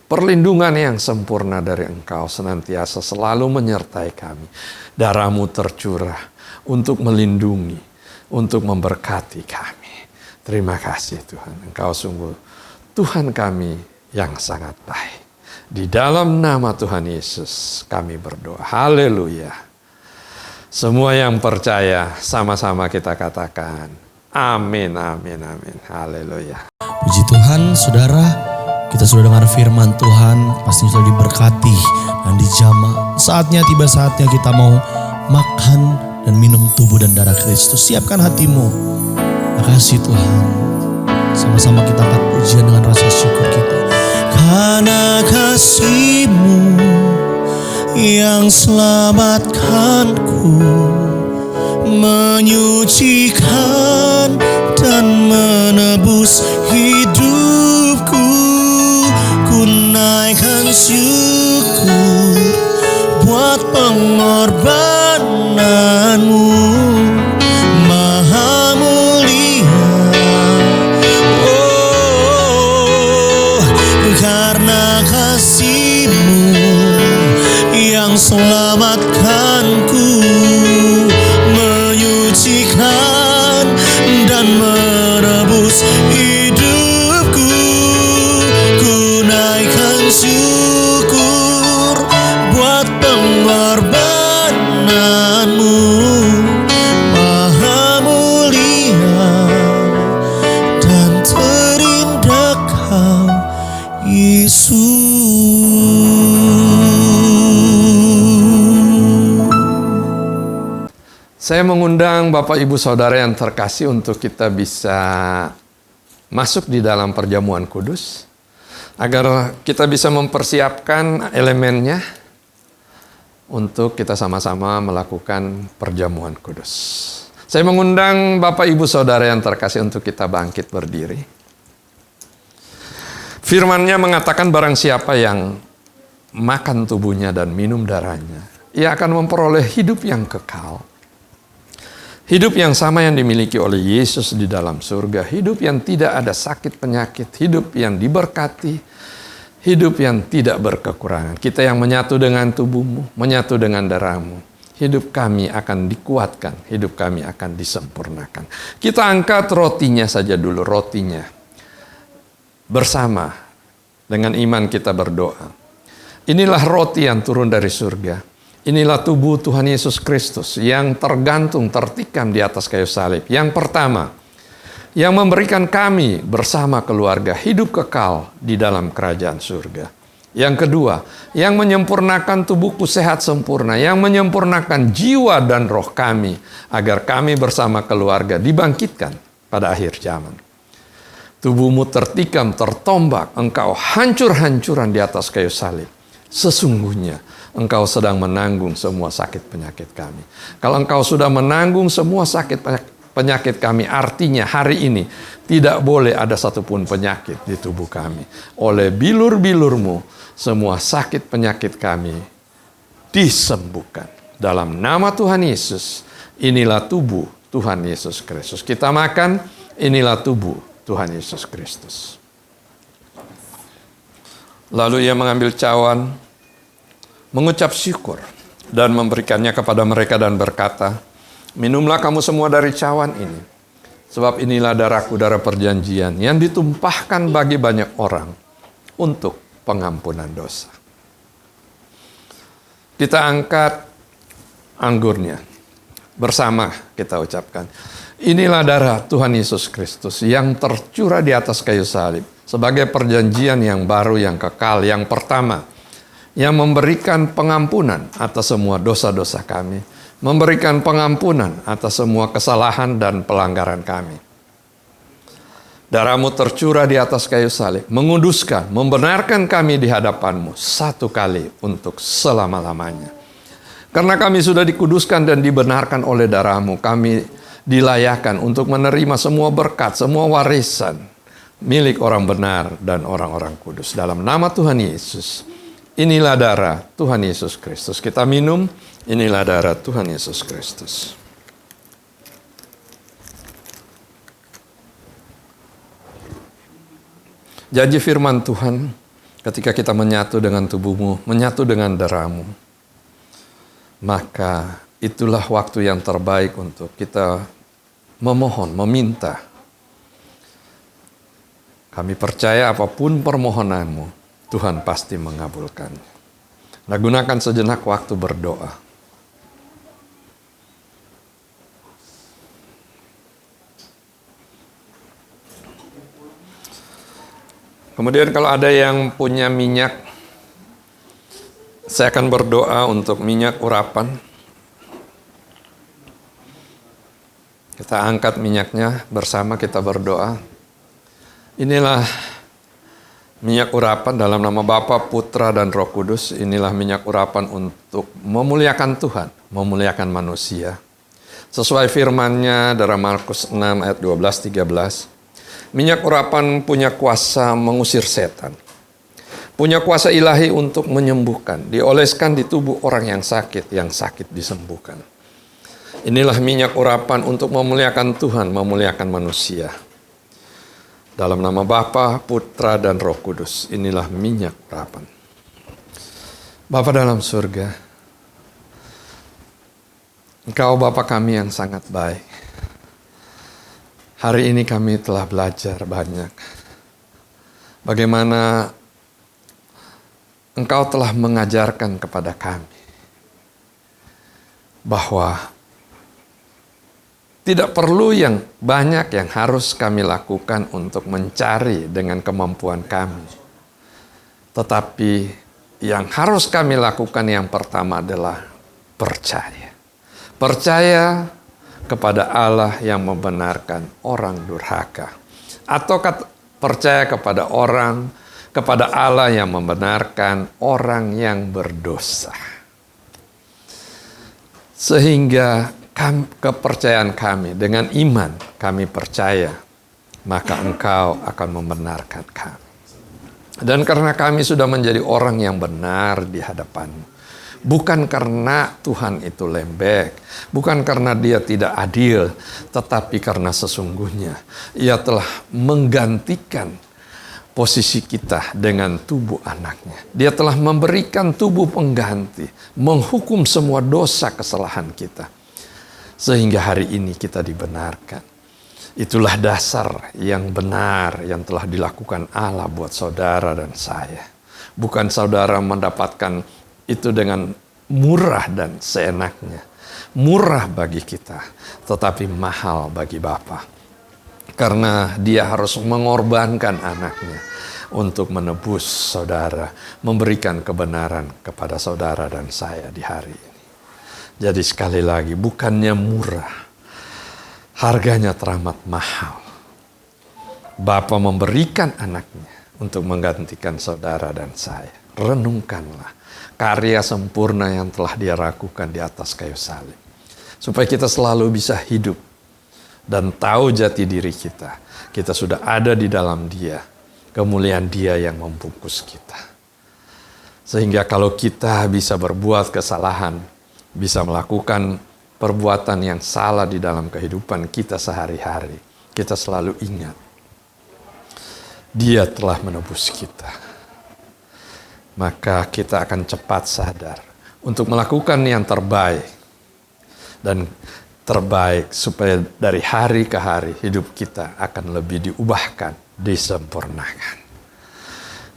Perlindungan yang sempurna dari Engkau senantiasa selalu menyertai kami. Darah-Mu tercurah untuk melindungi, untuk memberkati kami. Terima kasih Tuhan. Engkau sungguh Tuhan kami yang sangat baik. Di dalam nama Tuhan Yesus kami berdoa. Haleluya. Semua yang percaya sama-sama kita katakan amin, amin, amin. Haleluya. Puji Tuhan, saudara, kita sudah dengar firman Tuhan, pastinya sudah diberkati dan dijamah. Tiba saatnya kita mau makan dan minum tubuh dan darah Kristus. Siapkan hatimu. Makasih Tuhan. Sama-sama kita angkat pujian dengan rasa syukur kita. Karena kasih-Mu yang selamatkanku, menyucikan dan menebus hidupku. Ku naikkan syukur buat pengorbananmu, Maha Mulia. Oh, karena kasih-Mu yang selamatkanku, menyucikan dan menebus hidupku. Ku naikkan syukur buat pengorbananmu, Maha Mulia dan terindah Kau, Yesus. Saya mengundang Bapak Ibu Saudara yang terkasih untuk kita bisa masuk di dalam perjamuan kudus, agar kita bisa mempersiapkan elemennya untuk kita sama-sama melakukan perjamuan kudus. Saya mengundang Bapak Ibu Saudara yang terkasih untuk kita bangkit berdiri. Firman-Nya mengatakan barang siapa yang makan tubuhnya dan minum darahnya, ia akan memperoleh hidup yang kekal. Hidup yang sama yang dimiliki oleh Yesus di dalam surga. Hidup yang tidak ada sakit penyakit. Hidup yang diberkati. Hidup yang tidak berkekurangan. Kita yang menyatu dengan tubuhmu, menyatu dengan darahmu, hidup kami akan dikuatkan. Hidup kami akan disempurnakan. Kita angkat rotinya saja dulu, rotinya. Bersama dengan iman kita berdoa. Inilah roti yang turun dari surga. Inilah tubuh Tuhan Yesus Kristus yang tergantung, tertikam di atas kayu salib. Yang pertama, yang memberikan kami bersama keluarga hidup kekal di dalam kerajaan surga. Yang kedua, yang menyempurnakan tubuhku sehat sempurna, yang menyempurnakan jiwa dan roh kami, agar kami bersama keluarga dibangkitkan pada akhir zaman. Tubuhmu tertikam, tertombak, engkau hancur-hancuran di atas kayu salib. Sesungguhnya engkau sedang menanggung semua sakit penyakit kami. Kalau engkau sudah menanggung semua sakit penyakit kami, artinya hari ini tidak boleh ada satupun penyakit di tubuh kami. Oleh bilur-bilur-Mu, semua sakit penyakit kami disembuhkan. Dalam nama Tuhan Yesus, inilah tubuh Tuhan Yesus Kristus. Kita makan, inilah tubuh Tuhan Yesus Kristus. Lalu ia mengambil cawan, mengucap syukur, dan memberikannya kepada mereka dan berkata, minumlah kamu semua dari cawan ini, sebab inilah darahku, darah perjanjian, yang ditumpahkan bagi banyak orang untuk pengampunan dosa. Kita angkat anggurnya, bersama kita ucapkan, inilah darah Tuhan Yesus Kristus yang tercurah di atas kayu salib, sebagai perjanjian yang baru, yang kekal, yang pertama, yang memberikan pengampunan atas semua dosa-dosa kami, memberikan pengampunan atas semua kesalahan dan pelanggaran kami. Darah-Mu tercurah di atas kayu salib, menguduskan, membenarkan kami di hadapan-Mu satu kali untuk selama-lamanya. Karena kami sudah dikuduskan dan dibenarkan oleh darah-Mu, kami dilayakkan untuk menerima semua berkat, semua warisan milik orang benar dan orang-orang kudus. Dalam nama Tuhan Yesus, inilah darah Tuhan Yesus Kristus. Kita minum, inilah darah Tuhan Yesus Kristus. Janji firman Tuhan, ketika kita menyatu dengan tubuh-Mu, menyatu dengan darah-Mu, maka itulah waktu yang terbaik untuk kita memohon, meminta. Kami percaya apapun permohonan-Mu, Tuhan pasti mengabulkan. Nah, gunakan sejenak waktu berdoa. Kemudian kalau ada yang punya minyak, saya akan berdoa untuk minyak urapan. Kita angkat minyaknya bersama, kita berdoa. Inilah minyak urapan dalam nama Bapa, Putra, dan Roh Kudus. Inilah minyak urapan untuk memuliakan Tuhan, memuliakan manusia. Sesuai firman-Nya dalam Markus 6 ayat 12-13. Minyak urapan punya kuasa mengusir setan. Punya kuasa ilahi untuk menyembuhkan. Dioleskan di tubuh orang yang sakit disembuhkan. Inilah minyak urapan untuk memuliakan Tuhan, memuliakan manusia. Dalam nama Bapa, Putra, dan Roh Kudus, inilah minyak urapan. Bapa dalam surga, Engkau Bapa kami yang sangat baik. Hari ini kami telah belajar banyak. Bagaimana Engkau telah mengajarkan kepada kami bahwa tidak perlu yang banyak yang harus kami lakukan untuk mencari dengan kemampuan kami. Tetapi yang harus kami lakukan yang pertama adalah percaya. Percaya kepada Allah yang membenarkan orang durhaka. Atau percaya kepada Allah yang membenarkan orang yang berdosa. Sehingga kepercayaan kami, dengan iman kami percaya, maka Engkau akan membenarkan kami. Dan karena kami sudah menjadi orang yang benar di hadapan-Mu, bukan karena Tuhan itu lembek, bukan karena Dia tidak adil, tetapi karena sesungguhnya Ia telah menggantikan posisi kita dengan tubuh anaknya. Dia telah memberikan tubuh pengganti, menghukum semua dosa kesalahan kita. Sehingga hari ini kita dibenarkan. Itulah dasar yang benar yang telah dilakukan Allah buat saudara dan saya. Bukan saudara mendapatkan itu dengan murah dan seenaknya. Murah bagi kita, tetapi mahal bagi Bapa. Karena Dia harus mengorbankan anaknya untuk menebus saudara, memberikan kebenaran kepada saudara dan saya di hari ini. Jadi sekali lagi, bukannya murah, harganya teramat mahal. Bapa memberikan anaknya untuk menggantikan saudara dan saya. Renungkanlah karya sempurna yang telah Dia lakukan di atas kayu salib. Supaya kita selalu bisa hidup dan tahu jati diri kita. Kita sudah ada di dalam Dia. Kemuliaan Dia yang membungkus kita. Sehingga kalau kita bisa berbuat kesalahan, bisa melakukan perbuatan yang salah di dalam kehidupan kita sehari-hari, kita selalu ingat, Dia telah menebus kita. Maka kita akan cepat sadar untuk melakukan yang terbaik. Dan terbaik supaya dari hari ke hari hidup kita akan lebih diubahkan, disempurnakan.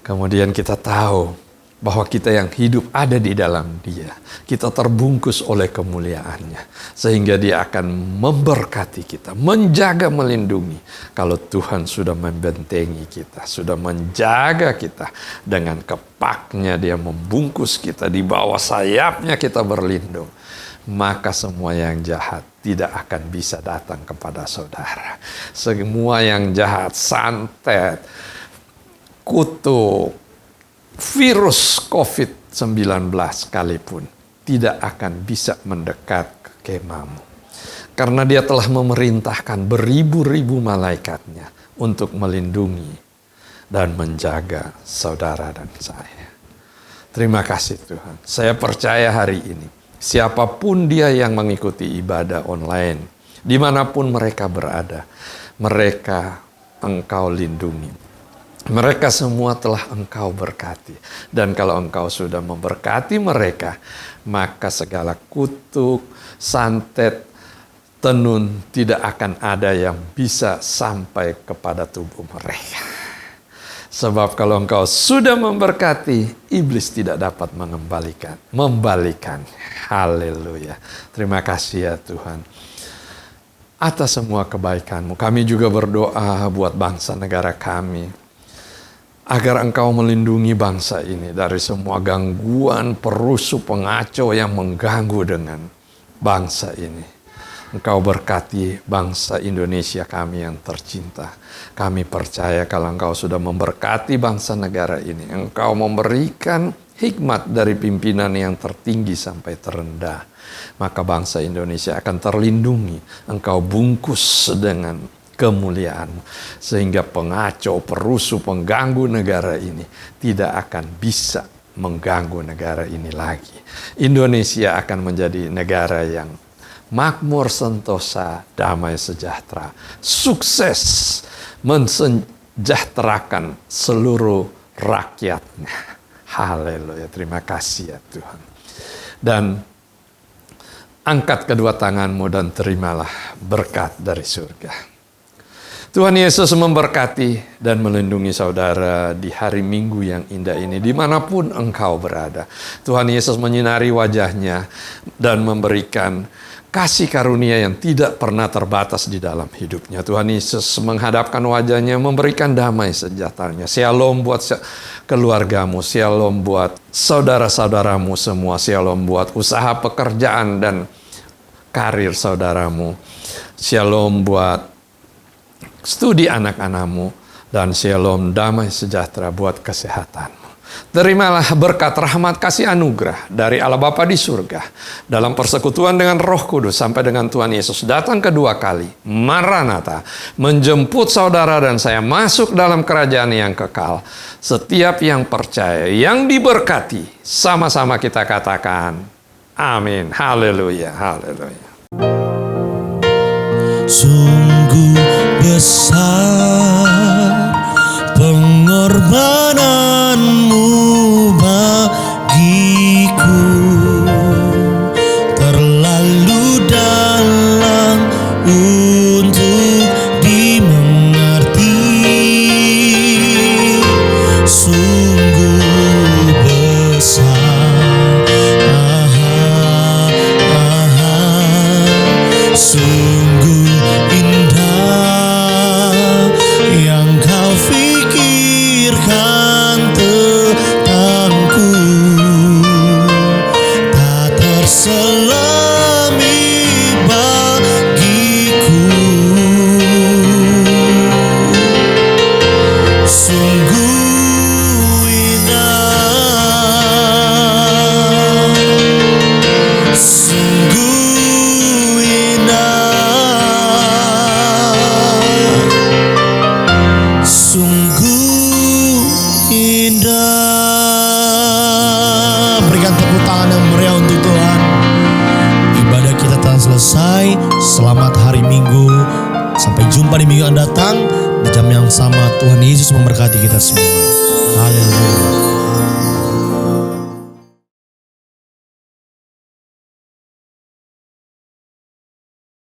Kemudian kita tahu bahwa kita yang hidup ada di dalam Dia. Kita terbungkus oleh kemuliaan-Nya. Sehingga Dia akan memberkati kita, menjaga, melindungi. Kalau Tuhan sudah membentengi kita, sudah menjaga kita. Dengan kepaknya Dia membungkus kita, di bawah sayapnya kita berlindung. Maka semua yang jahat tidak akan bisa datang kepada saudara. Semua yang jahat, santet, kutuk, virus COVID-19 sekalipun tidak akan bisa mendekat ke kemahmu. Karena Dia telah memerintahkan beribu-ribu malaikatnya untuk melindungi dan menjaga saudara dan saya. Terima kasih Tuhan. Saya percaya hari ini, siapapun dia yang mengikuti ibadah online, dimanapun mereka berada, mereka Engkau lindungi. Mereka semua telah Engkau berkati. Dan kalau Engkau sudah memberkati mereka, maka segala kutuk, santet, tenun tidak akan ada yang bisa sampai kepada tubuh mereka. Sebab kalau Engkau sudah memberkati, iblis tidak dapat membalikan. Haleluya. Terima kasih ya Tuhan. Atas semua kebaikan-Mu, kami juga berdoa buat bangsa negara kami. Agar Engkau melindungi bangsa ini dari semua gangguan, perusuh, pengacau yang mengganggu dengan bangsa ini. Engkau berkati bangsa Indonesia kami yang tercinta. Kami percaya kalau Engkau sudah memberkati bangsa negara ini, Engkau memberikan hikmat dari pimpinan yang tertinggi sampai terendah, maka bangsa Indonesia akan terlindungi. Engkau bungkus dengan kemuliaan, sehingga pengacau, perusuh, pengganggu negara ini tidak akan bisa mengganggu negara ini lagi. Indonesia akan menjadi negara yang makmur, sentosa, damai, sejahtera, sukses mensejahterakan seluruh rakyatnya. Haleluya, terima kasih ya Tuhan. Dan angkat kedua tanganmu dan terimalah berkat dari surga. Tuhan Yesus memberkati dan melindungi saudara di hari Minggu yang indah ini, dimanapun engkau berada. Tuhan Yesus menyinari wajahnya dan memberikan kasih karunia yang tidak pernah terbatas di dalam hidupnya. Tuhan Yesus menghadapkan wajahnya, memberikan damai sejahteranya. Shalom buat keluargamu, shalom buat saudara-saudaramu semua, shalom buat usaha pekerjaan dan karir saudaramu, shalom buat studi anak-anakmu, dan shalom damai sejahtera buat kesehatanmu. Terimalah berkat, rahmat, kasih anugerah dari Allah Bapa di surga dalam persekutuan dengan Roh Kudus sampai dengan Tuhan Yesus datang kedua kali, Maranatha, menjemput saudara dan saya masuk dalam kerajaan yang kekal. Setiap yang percaya, yang diberkati, sama-sama kita katakan amin. Haleluya, haleluya. Sungguh besar pengorbananmu bagiku, terlalu dalam untuk dimengerti. Sungguh besar, sungguh indah yang kau pikirkan tentangku, tak terselami bagiku. Sungguh indah, sungguh indah, sungguh indah. Berikan tepuk tangan yang meriah untuk Tuhan. Ibadah kita telah selesai. Selamat hari Minggu. Sampai jumpa di minggu yang datang di jam yang sama. Tuhan Yesus memberkati kita semua. Haleluya.